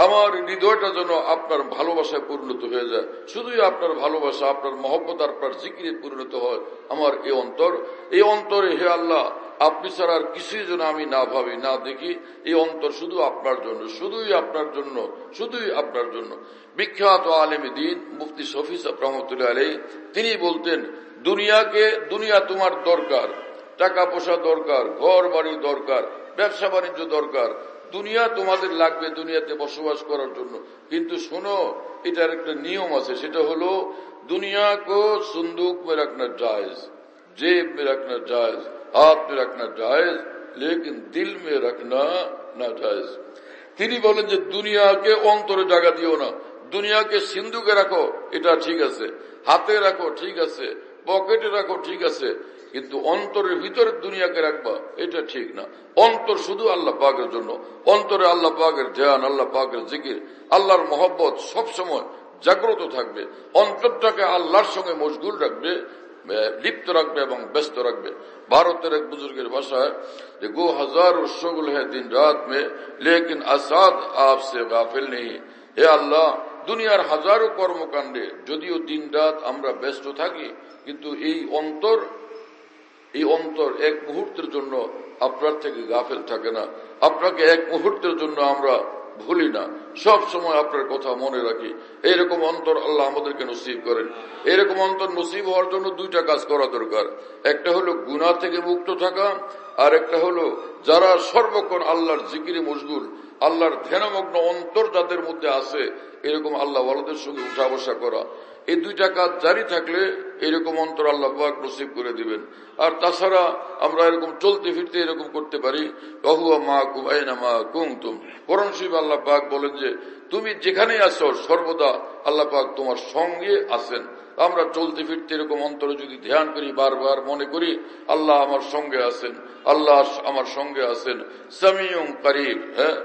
আমার হৃদয়টা যেন আপনার ভালোবাসায় পরিণত হয়ে যায়, শুধুই আপনার ভালোবাসা, আপনার মহব্বত, আপনার জিকিরে পরিণত হয় আমার এই অন্তর। এই অন্তরে হে আল্লাহ, আপনি ছাড়া আর কিছুই যেন আমি না ভাবি, না দেখি। এই অন্তর শুধু আপনার জন্য, শুধুই আপনার জন্য, শুধুই আপনার জন্য। বিখ্যাত আলেমে দ্বীন মুফতি শফি সাহেব রহমতুল্লাহ আলাইহি তিনি বলতেন, দুনিয়া তোমার দরকার, টাকা পয়সা দরকার, ঘর বাড়ি দরকার, ব্যবসা বাণিজ্য দরকার, দুনিয়া তোমাদের লাগবে দুনিয়াতে বসবাস করার জন্য। কিন্তু শোনো, এটার একটা নিয়ম আছে, সেটা হলো दुनिया को संदूक में रखना जायज, जेब में रखना जायज, हाथ में रखना जायज, लेकिन दिल में रखना ना जायज। তিনি বলেন যে দুনিয়াকে অন্তরে জায়গা দিও না, দুনিয়াকে সিন্ধুকে রাখো, এটা ঠিক আছে, হাতে রাখো ঠিক আছে, পকেটে রাখো ঠিক আছে, কিন্তু অন্তরের ভিতরে দুনিয়াকে রাখবা এটা ঠিক না। অন্তর শুধু আল্লাহ পাকের জন্য, অন্তরে আল্লাহ পাকের ধ্যান, আল্লাহ পাকের জিকির, আল্লাহর মহব্বত সবসময় জাগ্রত থাকবে। অন্তরটাকে আল্লাহর সঙ্গে মশগুল রাখবে, লিপ্ত রাখবে এবং ব্যস্ত রাখবে। ভারতের এক বুজুর্গের ভাষায় যে গো হাজার শগুল হ্যাঁ দিন রাত মে, লেকিন আসাদ আপসে গাফিল নেই। হে আল্লাহ, দুনিয়ার হাজারো কর্মকাণ্ডে যদিও দিন রাত আমরা ব্যস্ত থাকি, কিন্তু এই অন্তর এক মুহূর্তের জন্য আপনার থেকে গাফেল থাকে না। আপনাকে এক মুহূর্তের জন্য আমরা ভুলি না, সব সময় আপনার কথা মনে রাখি। এইরকম অন্তর আল্লাহ আমাদেরকে নসিব করেন। এরকম অন্তর নসিব হওয়ার জন্য দুইটা কাজ করা দরকার। একটা হলো গুনাহ থেকে মুক্ত থাকা, আর একটা হলো যারা সর্বক্ষণ আল্লাহর জিকিরে মশগুল, আল্লাহর ধ্যানমগ্ন অন্তর যাদের মধ্যে আছে, এরকম আল্লাহ ওয়ালাদের সঙ্গে উঠা বসা করা। এই দুইটা কাজ জারি থাকলে এরকম অন্তর আল্লাহ পাক নসিব করে দিবেন। আর তাছাড়া আমরা এরকম চলতে ফিরতে এরকম করতে পারি, ওয়াহুয়া মাআকুম আইনামা কুনতুম। কোরআন শরীফে আল্লাহ পাক বলেন যে তুমি যেখানে আছো সর্বদা আল্লাহ পাক তোমার সঙ্গে আছেন। আমরা চলতে ফিরতে এরকম অন্তরে যদি ধ্যান করি, বারবার মনে করি আল্লাহ আমার সঙ্গে আছেন, আল্লাহ আমার সঙ্গে আছেন, সামিউম করিব, হ্যাঁ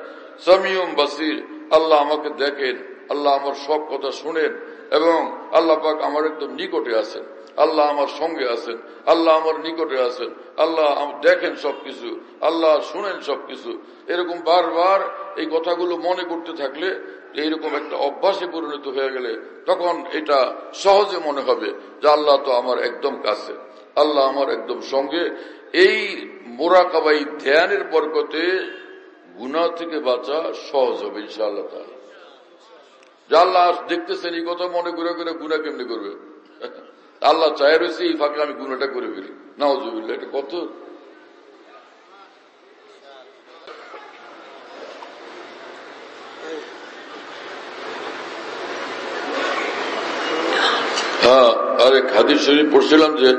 সামিউম বাসির, আল্লাহ আমাকে দেখেন, আল্লাহ আমার সব কথা শুনেন এবং আল্লাহ পাক আমার একদম নিকটে আছেন। আল্লাহ আমার সঙ্গে আছেন, আল্লাহ আমার নিকটে আছেন, আল্লাহ দেখেন সবকিছু, আল্লাহ শুনেন সবকিছু। এরকম বারবার এই কথাগুলো মনে করতে থাকলে, এইরকম একটা অভ্যাসে পরিণত হয়ে গেলে তখন এটা সহজে মনে হবে যে আল্লাহ তো আমার একদম কাছে, আল্লাহ আমার একদম সঙ্গে। এই মোরাকাবাই ধ্যানের বরকতে গুনাহ থেকে বাঁচা সহজ হবে ইনশাআল্লাহ তাআলা। যে আল্লাহ দেখতেছেন, এই কথা মনে করে করে গুনাহ কেমনি করবে? আল্লাহ চায় রয়েছে এই ফাঁকে আমি গুনাহটা করে ফেলি, নাউজুবিল্লাহ। এটা কত আরেক হাদিস শরীফ পড়ছিলাম যে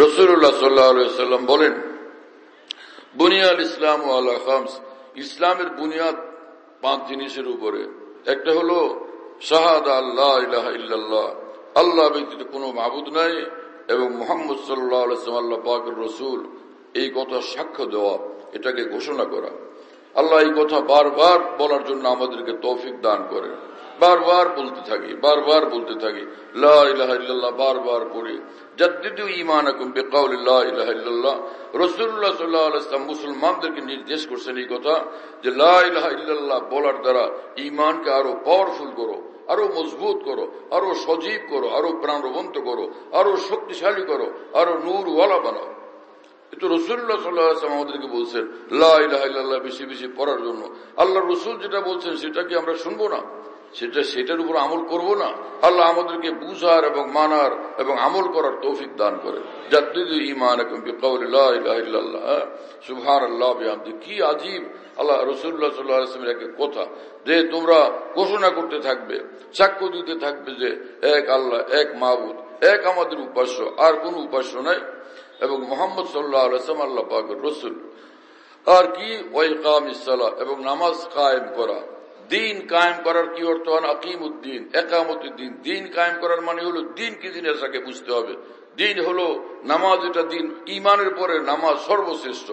রাসূলুল্লাহ সাল্লাল্লাহু আলাইহি ওয়াসাল্লাম বলেন, বুনিয়াল ইসলাম আলা খামস, ইসলামের বুনিয়াদ 5 জিনিসের উপরে। একটা হলো শাহাদা আল্লাহ ইলাহা ইল্লাল্লাহ, আল্লাহ ব্যতীত কোনো মাবুদ নাই এবং মুহাম্মদ সাল্লাল্লাহু আলাইহি ওয়াসাল্লাম আল্লাহ পাকের রাসূল, এই কথা সাক্ষ্য দেওয়া, এটাকে ঘোষণা করা। আল্লাহ এই কথা বারবার বলার জন্য আমাদেরকে তৌফিক দান করেন। বারবার বলতে থাকি, বারবার বলতে থাকি লা ইলাহা ইল্লাল্লাহ, বারবার পড়ি। জাদ্দিদু ঈমানাকুম বিকাউলি লা ইলাহা ইল্লাল্লাহ। রাসূলুল্লাহ সাল্লাল্লাহু আলাইহি ওয়াসাল্লাম মুসলমানদেরকে নির্দেশ করছেন এই কথা যে লা ইলাহা ইল্লাল্লাহ বলার দ্বারা ঈমানকে আরো পাওয়ারফুল করো, আরো মজবুত করো, আরো সজীব করো, আরো প্রাণবন্ত করো, আরো শক্তিশালী করো, আরো নূরওয়ালা বানাও। কিন্তু রাসূলুল্লাহ সাল্লাল্লাহু আলাইহি ওয়াসাল্লাম আমাদেরকে বলছেন লা ইলাহা ইল্লাল্লাহ বেশি বেশি পড়ার জন্য। আল্লাহ রাসূল যেটা বলছেন সেটা কি আমরা শুনবো না? সেটার উপর আমল করব না? আল্লাহ আমাদেরকে বুঝার এবং মানার এবং আমল করার তৌফিক দান করেন। জাদ্দিদু ঈমানাকুম বিকাউলি লা ইলাহা ইল্লাল্লাহ সুবহানাল্লাহ বিহামদি। কি আজীব আল্লাহ রাসূলুল্লাহ সাল্লাল্লাহু আলাইহি ওয়াসাল্লামের এক কথা যে তোমরা ঘোষণা করতে থাকবে, সাক্ষ্য দিতে থাকবে যে এক আল্লাহ, এক মাবুদ, এক আমাদের উপাস্য, আর কোন উপাস্য নাই, এবং মুহাম্মদ সাল্লাল্লাহু আলাইহি ওয়াসাল্লাম আল্লাহ পাকের রাসূল। আর কি ওয়া ইকামিস সালাহ, এবং নামাজ কায়েম করা। দিন কায়েম করার কি অর্থ? আকিমুদ্দিন, একামতুদ্দিন। দিন কায়েম করার মানে হলো দিন কি জিনিস আগে বুঝতে হবে। দিন হলো নামাজ, এটা দিন। ঈমানের পরে নামাজ সর্বশ্রেষ্ঠ।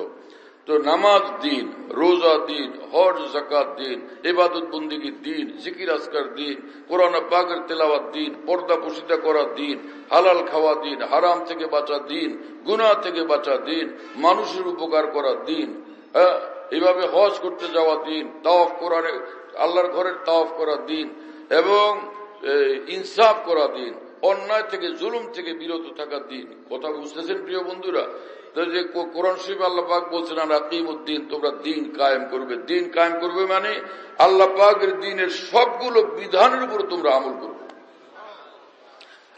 তো নামাজ দিন, রোজা দিন, হজ যাকাত দিন, ইবাদত বন্দেগী দিন, জিকির আজকার দিন, কোরআন পাকের তেলাওয়াত দিন, পর্দা পুশিদা করা দিন, হালাল খাওয়া দিন, হারাম থেকে বাঁচা দিন, গুনাহ থেকে বাঁচা দিন, মানুষের উপকার করা দিন, এইভাবে হজ করতে যাওয়া দিন, তাওয়াফ করার, আল্লাহর ঘরের তাওয়াফ করা দিন, এবং ইনসাফ করা দিন, অন্যায় থেকে জুলুম থেকে বিরত থাকার দিন। কথা বুঝতেছেন প্রিয় বন্ধুরা? যে কোরআন শরীফে আল্লাহ পাক বলছেন আকিমুদ্দিন, তোমরা দিন কায়েম করবে। দিন কায়েম করবে মানে আল্লাহ পাকের দিনের সবগুলো বিধানের উপর তোমরা আমল করবে।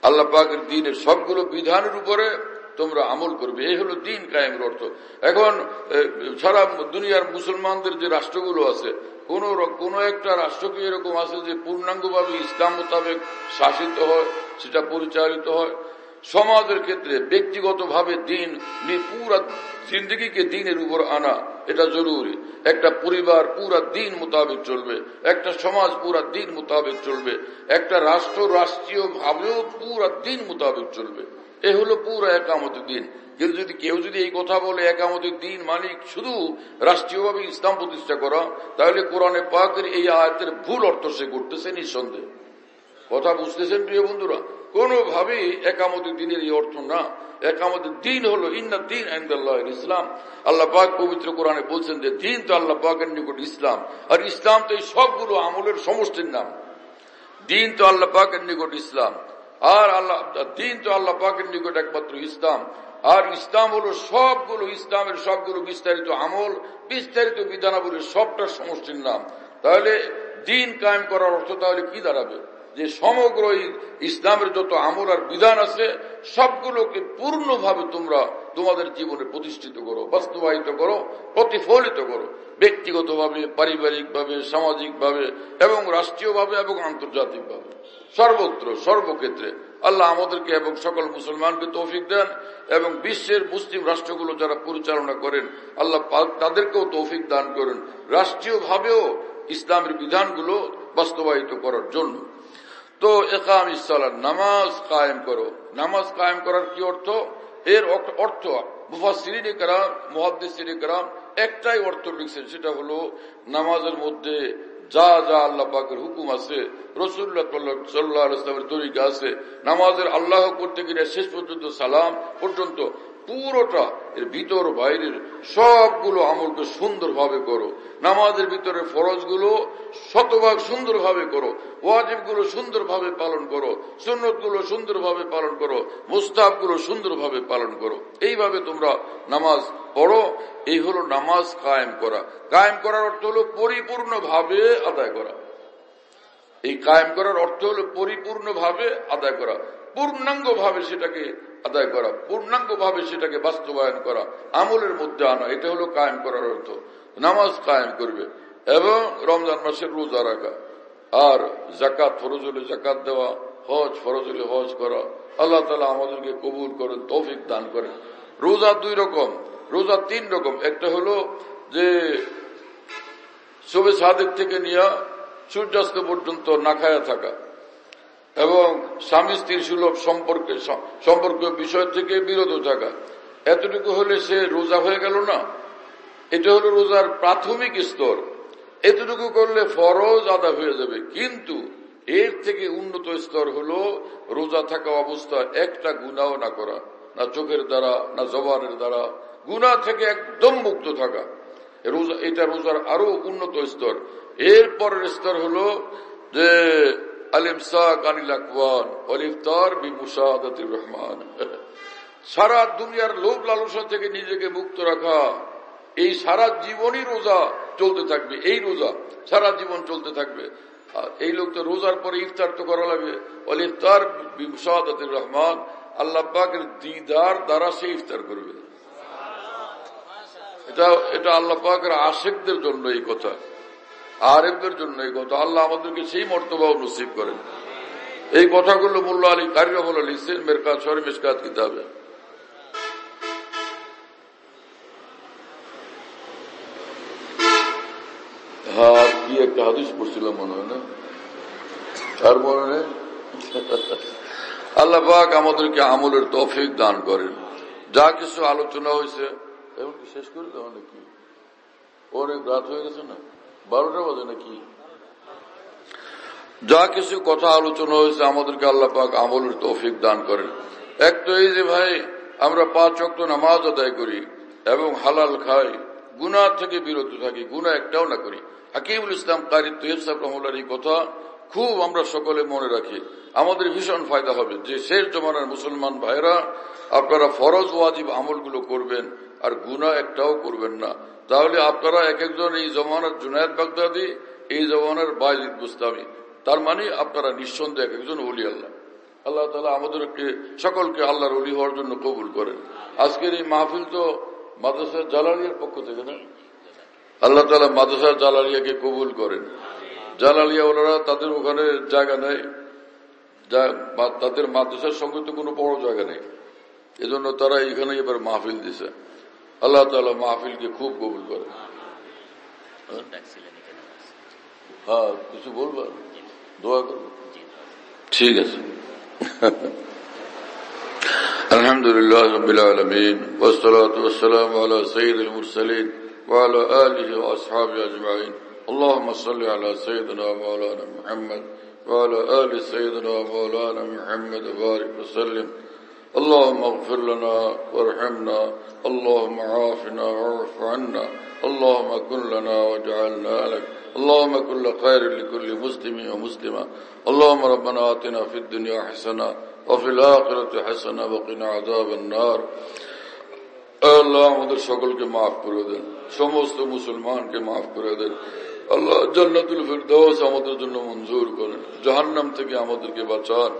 আল্লাহ পাকের দিনের সবগুলো বিধানের উপরে তোমরা আমল করবে, এই হলো দিন কায়েমের অর্থ। এখন সারা দুনিয়ার মুসলমানদের যে রাষ্ট্রগুলো আছে, কোন একটা রাষ্ট্র কি এরকম আছে যে পূর্ণাঙ্গভাবে ইসলাম মোতাবেক শাসিত হয়, সেটা পরিচালিত হয়? সমাজের ক্ষেত্রে ব্যক্তিগতভাবে দিন, পুরা জিন্দগিকে দিনের উপর আনা এটা জরুরি। একটা পরিবার পুরা দিন মোতাবেক চলবে, একটা সমাজ পুরা দিন মোতাবেক চলবে, একটা রাষ্ট্র রাষ্ট্রীয় ভাবেও পুরা দিন মোতাবেক চলবে। এ হলো পুরা একামতের দিন। কিন্তু যদি কেউ এই কথা বলে একামতের দিন মানে শুধু রাষ্ট্রীয়ভাবে ইসলাম প্রতিষ্ঠা করা, তাহলে কোরআনে পাকের এই আয়াতের ভুল অর্থ সে করতেছে নিঃসন্দেহ। কথা বুঝতেছেন প্রিয় বন্ধুরা? কোনোভাবেই একামতের দিনের এই অর্থ না। একামতের দিন হলো ইন্না দীন ইনদাল্লাহিল ইসলাম। আল্লাহ পাক পবিত্র কোরআনে বলছেন যে দিন তো আল্লাহ পাকের নিকট ইসলাম, আর ইসলাম তো এই সবগুলো আমলের সমষ্টির নাম। দিন তো আল্লাহ পাকের নিকট ইসলাম, আর দিন তো আল্লাহ পাকের নিকট একমাত্র ইসলাম, আর ইসলাম হলো সবগুলো, ইসলামের সবগুলো বিস্তারিত আমল, বিস্তারিত বিধানাবলীর সবটার সমষ্টির নাম। তাহলে দিন কায়েম করার অর্থ তাহলে কি দাঁড়াবে? যে সমগ্র ইসলামের যত আমল আর বিধান আছে সবগুলোকে পূর্ণভাবে তোমরা তোমাদের জীবনে প্রতিষ্ঠিত করো, বাস্তবায়িত করো, প্রতিফলিত করো, ব্যক্তিগতভাবে, পারিবারিকভাবে, সামাজিকভাবে এবং রাষ্ট্রীয়ভাবে এবং আন্তর্জাতিকভাবে, সর্বত্র সর্বক্ষেত্রে। আল্লাহ আমাদেরকে এবং সকল মুসলমানকে তৌফিক দেন, এবং বিশ্বের মুসলিম রাষ্ট্রগুলো যারা পরিচালনা করেন আল্লাহ তাদেরকেও তৌফিক দান করেন রাষ্ট্রীয়ভাবেও ইসলামের বিধানগুলো বাস্তবায়িত করার জন্য। তো ইকামিস সালাত, নামাজ কায়েম করো। নামাজ কায়েম করার কি অর্থ? এর অর্থ মুফাসসিরিনে কেরাম, মুহাদ্দিসিনে কেরাম একটাই অর্থ লিখছেন, সেটা হলো নামাজের মধ্যে যা যা আল্লাহ পাকের হুকুম আছে, রাসূলুল্লাহ সাল্লাল্লাহু আলাইহি ওয়াসাল্লামের তরিকা আছে, নামাজের আল্লাহ করতে গিয়ে শেষ পর্যন্ত সালাম পর্যন্ত পুরোটা এর ভিতর বাইরের সবগুলো আমলকে সুন্দরভাবে করো। নামাজের ভিতরে ফরজগুলো শতভাগ সুন্দরভাবে করো, ওয়াজিবগুলো সুন্দরভাবে পালন করো, সুন্নতগুলো সুন্দরভাবে পালন করো, মুস্তাহাবগুলো সুন্দরভাবে পালন করো। এইভাবে তোমরা নামাজ পড়ো। এই হলো নামাজ কায়েম করা। কায়েম করার অর্থ হলো পরিপূর্ণভাবে আদায় করা। এই কায়েম করার অর্থ হলো পরিপূর্ণভাবে আদায় করা, পূর্ণাঙ্গভাবে সেটাকে আদায় করা, পূর্ণাঙ্গভাবে সেটাকে বাস্তবায়ন করা, আমলের মধ্যে আনা। এটা হলো কায়েম করার অর্থ। নামাজ কায়েম করবে এবং রমজান মাসের রোজা রাখা, আর যাকাত ফরজ হলে যাকাত দেওয়া, হজ ফরজ হলে হজ করা। আল্লাহ তাআলা আমাদেরকে কবুল করেন, তৌফিক দান করেন। রোজা দুই রকম, রোজা তিন রকম। একটা হলো যে শবে সাদেক থেকে নিয়ে সূর্যাস্ত পর্যন্ত না খায়া থাকা এবং স্বামী স্ত্রীর সুলভ সম্পর্ক বিষয় থেকে বিরত থাকা, এতটুকু হলে সে রোজা হয়ে গেল না? এটা হলো রোজার প্রাথমিক স্তর। এতটুকু করলে ফরজ আদা হয়ে যাবে। কিন্তু এর থেকে উন্নত স্তর হলো রোজা থাকা অবস্থায় একটা গুনাহ না করা, না চোখের দ্বারা না জবানের দ্বারা, গুনাহ থেকে একদম মুক্ত থাকা। এটা রোজার আরো উন্নত স্তর। এর পরের স্তর হলো যে আল-ইমসাক আনিল আকওয়ান ওয়াল ইফতার বিমুশাহাদাতির রহমান। সারা দুনিয়ার লোভ লালসা থেকে নিজেকে মুক্ত রাখা। এই সারা জীবনই রোজা চলতে থাকবে, এই রোজা সারা জীবন চলতে থাকবে। এই লোক তো রোজার পরে ইফতার তো করা লাগবে। ওয়াল ইফতার বিমুশাহাদাতির রহমান, আল্লাহ পাকের দিদার দ্বারা সে ইফতার করবে। এটা আল্লাহ পাকের আশিকদের জন্য এই কথা, আরেফদের জন্য এই কথা। আল্লাহ আমাদেরকে সেই মর্তবাও নসিব করেন। এই কথাগুলো মোল্লা আলী কারি রাহমাহুল্লাহ লিখছেন মেরকাত শরীফ মিশকাত কিতাবে। হ্যাঁ, কি একটা হাদিস পড়ছিলাম মনে হয় না, আর মনে নেই। আল্লাহ পাক আমাদেরকে আমলের তৌফিক দান করেন। যা কিছু আলোচনা হয়েছে এখন কি শেষ করে দেওয়া নাকি? অনেক রাত হয়ে গেছে না, 12টা বাজে নাকি? যা কিছু কথা আলোচনা হয়েছে আমাদেরকে আল্লাহ পাক আমলের তৌফিক দান করেন। এক তো এই যে ভাই আমরা 5 ওয়াক্ত নামাজ আদায় করি এবং হালাল খাই, গুনাহ থেকে বিরত থাকি, গুনাহ একটাও না করি। হাকিমুল ইসলাম কারি তৈয়ব সাহেব রাহমাহুল্লাহর এই কথা খুব আমরা সকলে মনে রাখি, আমাদের ভীষণ ফায়দা হবে। যে শেষ জমানার মুসলমান ভাইরা, আপনারা ফরজ ওয়াজিব আমলগুলো করবেন আর গুনাহ একটাও করবেন না। তাহলে আপনারা এক একজন এই জমানার জুনায়েদ বাগদাদি, এই জমানার বায়জিদ বুস্তামি, তার মানে আপনারা নিঃসন্দেহে এক একজন ওলি আল্লাহ। আল্লাহ তাআলা আমাদেরকে সকলকে আল্লাহর ওলি হওয়ার জন্য কবুল করেন। আজকের এই মাহফিল তো মাদ্রাসা জালালিয়ার পক্ষ থেকে না? আল্লাহ তাআলা মাদ্রাসা জালালিয়াকে কবুল করেন। জালালিয়া ওনারা তাদের ওখানে জায়গা নেই, তাদের মাদ্রাসার সঙ্গে তো কোনো বড় জায়গা নেই, এজন্য তারা এখানে এবার মাহফিল দিছে। আল্লাহ তাআলা মাহফিলকে খুব কবুল করেন। হ্যাঁ, কিছু বলবেন? দোয়া করব, ঠিক আছে। আলহামদুলিল্লাহ রাব্বিল আলামিন ওয়াসসালাতু ওয়াসসালামু আলা সাইয়্যিদিল মুরসালিন ওয়া আলা আলিহি ওয়া আসহাবিহি আজমাইন। আল্লাহুম্মা সাল্লি আলা সাইয়্যিদিনা ওয়া মাওলানা মুহাম্মদ ওয়া আলা আলি সাইয়্যিদিনা ওয়া মাওলানা মুহাম্মদ ওয়া বারিক ওয়া সাল্লিম। اللهم اغفر لنا وارحمنا، اللهم عافنا واعف عنا، اللهم كن لنا واجعلنا لك، اللهم كن خير لكل مسلم ومسلمة. اللهم ربنا آتنا في الدنيا حسنة وفي الآخرة حسنة وقنا عذاب النار. আল্লাহ আমাদের সকলকে মাফ করে দেন, সমস্ত মুসলমানকে মাফ করে দেন। আল্লাহ জান্নাতুল ফিরদাউস আমাদের জন্য মঞ্জুর করেন, জাহান্নাম থেকে আমাদেরকে বাঁচান,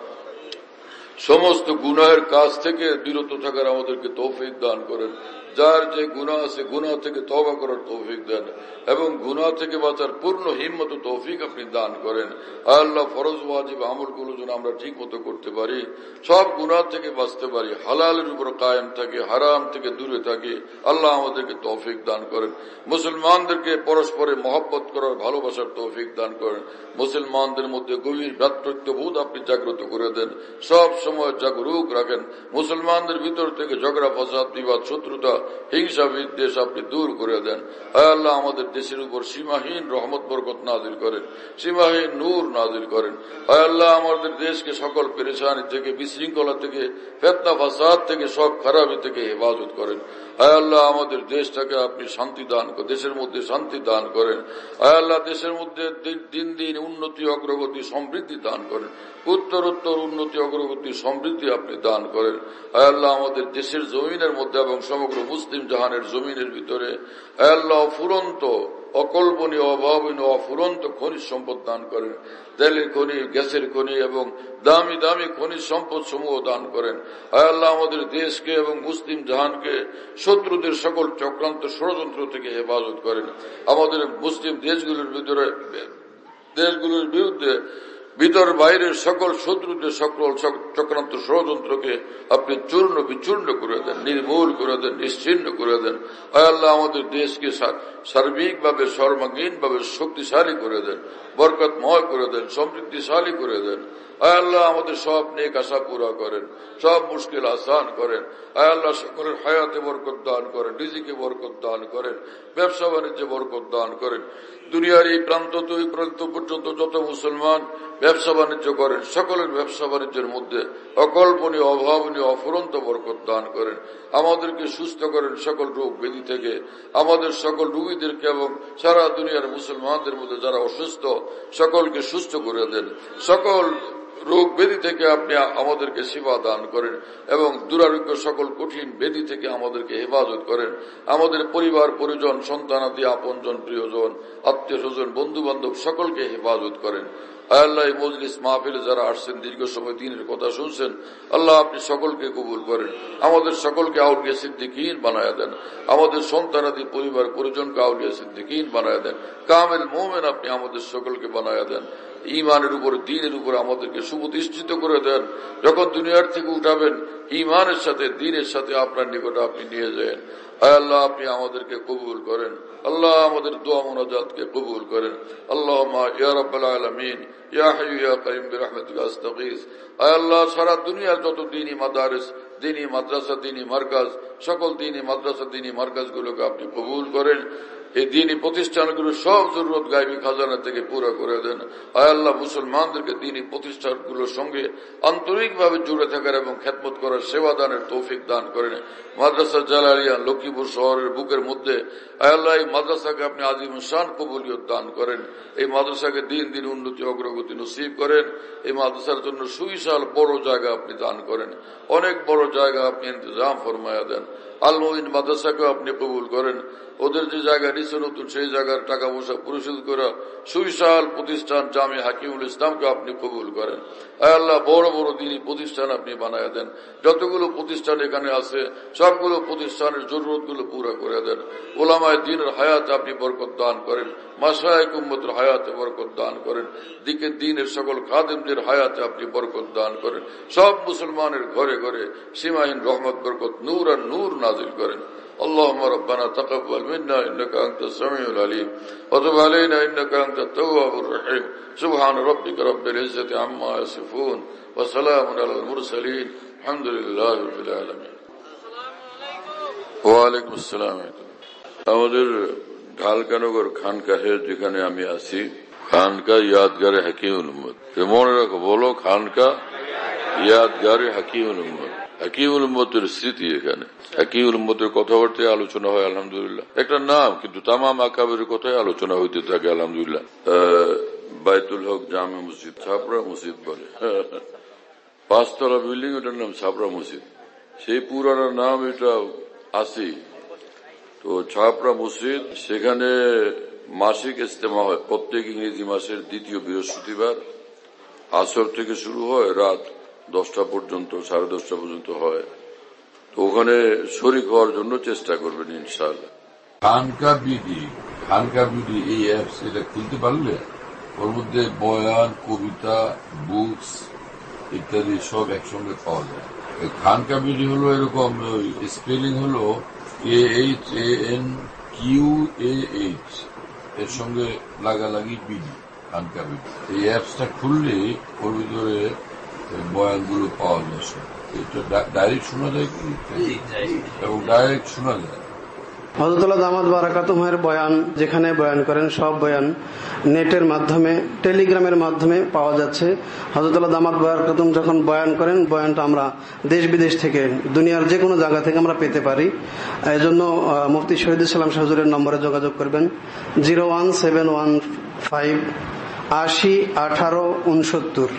সমস্ত গুনাহের কাজ থেকে বিরত থাকার আমাদেরকে তৌফিক দান করেন। যার যে গুনাহ আছে গুনাহ থেকে তওবা করার তৌফিক দেন এবং গুনাহ থেকে বাঁচার পূর্ণ হিম্মত ও তৌফিক আপনি দান করেন। আল্লাহ ফরজ ওয়াজিব আমলগুলো যেন আমরা ঠিক মতো করতে পারি, সব গুনাহ থেকে বাঁচতে পারি, হালালের উপর কায়েম থাকি, হারাম থেকে দূরে থাকি। আল্লাহ আমাদেরকে তৌফিক দান করেন। মুসলমানদেরকে পরস্পরে মহব্বত করার ভালোবাসার তৌফিক দান করেন। মুসলমানদের মধ্যে গভীর ভ্রাতৃত্ববোধ আপনি জাগ্রত করে দেন, সব সময় জাগরুক রাখেন। মুসলমানদের ভিতর থেকে ঝগড়া ফাসাদ বিবাদ শত্রুতা হিংসা বিদ্বেষ আপনি দূর করে দেন। আয় আল্লাহ আমাদের দেশের উপর সীমাহীন রহমত বরকত নাজিল করেন, সীমাহীন নূর নাজিল করেন। আয় আল্লাহ আমাদের দেশকে সকল পেরেশানি থেকে, বিশৃঙ্খলা থেকে, ফিতনা ফাসাদ থেকে, সব খারাপি থেকে হেফাজত করেন। আয় আল্লাহ আমাদের দেশটাকে আপনি শান্তি দান করেন, দেশের মধ্যে শান্তি দান করেন। আয় আল্লাহ দেশের মধ্যে দিন দিন উন্নতি, অগ্রগতি, সমৃদ্ধি দান করেন। উত্তরোত্তর উন্নতি, অগ্রগতি, সমৃদ্ধি আপনি দান করেন। আয় আল্লাহ আমাদের দেশের জমিনের মধ্যে এবং সমগ্র মুসলিম জাহানের জমিনের ভিতরে আয় আল্লাহ অফুরন্ত, অকল্পনীয়, অভাবনীয়, অফুরন্ত খনিজ সম্পদ দান করেন। তেলের খনি, গ্যাসের খনি এবং দামি দামি খনিজ সম্পদ সমূহ দান করেন। আয় আল্লাহ আমাদের দেশকে এবং মুসলিম জাহানকে শত্রুদের সকল চক্রান্ত ষড়যন্ত্র থেকে হেফাজত করেন। আমাদের মুসলিম দেশগুলোর বিরুদ্ধে ভিতর বাইরের সকল শত্রুদের সকল চক্রান্ত ষড়যন্ত্রকে আপনি চূর্ণ বিচূর্ণ করে দেন, নির্মূল করে দেন, নিশ্চিহ্ন করে দেন। আয় আল্লাহ আমাদের দেশকে সার্বিকভাবে সর্বাঙ্গীনভাবে শক্তিশালী করে দেন, বরকতময় করে দেন, সমৃদ্ধিশালী করে দেন। আয় আল্লাহ আমাদের সব নেক আশা পুরা করেন, সব মুশকিল আসান করেন। আয় আল্লাহ সকলের হায়াতে বরকত দান করেন, রিজিকে বরকত দান করেন, ব্যবসা বাণিজ্যে বরকত দান করেন। দুনিয়ার এই প্রান্ত তো এই প্রান্ত পর্যন্ত যত মুসলমান ব্যবসা বাণিজ্য করেন, সকলের ব্যবসা বাণিজ্যের মধ্যে অকল্পনীয়, অভাবনীয়, অফুরন্ত বরকত দান করেন। আমাদেরকে সুস্থ করেন সকল রোগ ব্যাধি থেকে। আমাদের সকল রোগীদেরকে এবং সারা দুনিয়ার মুসলমানদের মধ্যে যারা অসুস্থ সকলকে সুস্থ করে দেন। সকল রোগ ব্যাধি থেকে আপনি আমাদেরকে সেবা দান করেন এবং দুরারোগ্য সকল কঠিন ব্যাধি থেকে আমাদেরকে হেফাজত করেন। আমাদের পরিবার পরিজন, সন্তানাদি, আপনজন, প্রিয়জন, আত্মীয় স্বজন, বন্ধু বান্ধব সকলকে হেফাজত করেন। আয় আল্লাহ এই মজলিস মাহফিলে যারা আসছেন, দীর্ঘ সময় দিনের কথা শুনছেন, আল্লাহ আপনি সকলকে কবুল করেন। আমাদের সকলকে আউলিয়া সিদ্দিকীন বানায়া দেন। আমাদের সন্তানাদি, পরিবার পরিজনকে আউলিয়া সিদ্দিকীন বানায়া দেন। কামেল মোমেন আপনি আমাদের সকলকে বানায়া দেন। ইমানের উপর, দ্বীনের উপর আমাদেরকে সুপ্রতিষ্ঠিত করে দেন। যখন দুনিয়ার থেকে উঠাবেন, ইমানের সাথে, দ্বীনের সাথে আপনার নিকটে আপনি নিয়ে যান। আয় আল্লাহ আপনি আমাদেরকে কবুল করেন। আল্লাহ আমাদের দোয়া মুনাজাতকে কবুল করেন। আল্লাহুম্মা ইয়া রাব্বাল আলামিন ইয়া হাইয়্যু ইয়া কাইয়্যুম বিরহমাতিকা আস্তাগীস। আয় আল্লাহ সারা দুনিয়ার যত দ্বীনি মাদারিস, দ্বীনি মাদ্রাসা, দ্বীনি মার্কাজ, সকল দ্বীনি মাদ্রাসা, দ্বীনি মার্কাজগুলোকে আপনি কবুল করেন। এই দ্বীনি প্রতিষ্ঠানগুলো সব জরুরত গায়বী খাজানা থেকে পুরো করে দেন। আয় আল্লাহ মুসলমানদেরকে দ্বীনি প্রতিষ্ঠানগুলোর সঙ্গে আন্তরিকভাবে জুড়ে থাকার এবং খেদমত করার সেবা দানের তৌফিক দান করেন। মাদ্রাসা জালালিয়া লক্ষ্মীপুর শহরের বুকের মধ্যে আয় আল্লাহ এই মাদ্রাসাকে আপনি আজিম শান কবুলিয়ত দান করেন। এই মাদ্রাসাকে দিন দিন উন্নতি, অগ্রগতি নসিব করেন। এই মাদ্রাসার জন্য সুবিশাল বড় জায়গা আপনি দান করেন, অনেক বড় জায়গা আপনি ইন্তজাম ফরমায়া দেন। আল মুঈন মাদ্রাসাকেও আপনি কবুল করেন। ওদের যে জায়গা নিচে নতুন, সেই জায়গার টাকা পয়সা পরিশোধ করা সুবিশাল প্রতিষ্ঠান জামে হাকিমুল ইসলামকে আপনি কবুল করেন। আয় আল্লাহ বড় বড় দ্বীনি প্রতিষ্ঠান আপনি বানায় দেন। যতগুলো প্রতিষ্ঠান এখানে আছে সবগুলো প্রতিষ্ঠানের জরুরতগুলো পুরা করে দেন। ওলামায়ে দ্বীনের হায়াতে আপনি বরকত দান করেন, মাশায়েখ উম্মতের হায়াতে বরকত দান করেন, দ্বীনের সকল খাদেমদের হায়াতে আপনি বরকত দান করেন। সব মুসলমানের ঘরে ঘরে সীমাহীন রহমত, বরকত, নূর আর নূর নাজিল করেন। اللهم ربنا تقبل منا إنك أنت السميع العليم وتب علينا إنك أنت التواب الرحيم سبحان ربك رب العزة عما يصفون وسلام على المرسلين الحمد لله رب العالمين ওয়ালাইকুম আসসালাম। আমাদের ঢালকানগর খানকাহে যেখানে আমি আছি, খানকা ইয়াদগারে হাকিমুল উম্মত, মনে রাখো, বলো খানকা ইয়াদগারে হাকিমুল উম্মত। হাকিমুল উম্মতের স্মৃতি এখানে, হাকিমুল উম্মতের কথাবার্তায় আলোচনা হয় আলহামদুলিল্লাহ। একটা নাম, কিন্তু তামাম আকাবের কথাই আলোচনা হইতে থাকে আলহামদুলিল্লাহ। বাইতুল হক জামে মসজিদ, ছাপড়া মসজিদ বলে, 5 তলা বিল্ডিং, ওটার নাম ছাপড়া মসজিদ। সেই পুরানো নাম এটা আছে। তো ছাপড়া মসজিদ, সেখানে মাসিক ইজতেমা হয় প্রত্যেক ইংরেজি মাসের দ্বিতীয় বৃহস্পতিবার। আসর থেকে শুরু হয়, রাত 10টা পর্যন্ত, 10:30 পর্যন্ত হয়। তো ওখানে শরীক হওয়ার জন্য চেষ্টা করবেন ইনশাআল্লাহ। খানকা বিডি এই অ্যাপস, এটা খুলতে পারলে ওর মধ্যে বয়ান, কবিতা, বুকস ইত্যাদি সব একসঙ্গে পাওয়া যায়। খানকা বিডি হলো এরকম, স্পেলিং হলো AHANQAH, এর সঙ্গে লাগালাগি বিডি, খানকা বিডি। এই অ্যাপসটা খুললে ওর ভিতরে বয়ানগুলো পাওয়া যায়। এটা ডাইরেক্ট শোনা যায় কি? এবং ডাইরেক্ট শোনা যায়। হযরতুল্লাহ দামাত বারাকাতুহুর বয়ান যেখানে বয়ান করেন সব বয়ান নেটের মাধ্যমে, টেলিগ্রামের মাধ্যমে পাওয়া যাচ্ছে। হযরতুল্লাহ দামাত বারাকাতুহু যখন বয়ান করেন, বয়ানটা আমরা দেশ বিদেশ থেকে, দুনিয়ার যে কোনো জায়গা থেকে আমরা পেতে পারি। এই জন্য মুফতি শহীদুল ইসলাম শাহ হুজুরের নম্বরে যোগাযোগ করবেন 01715 80 18 69।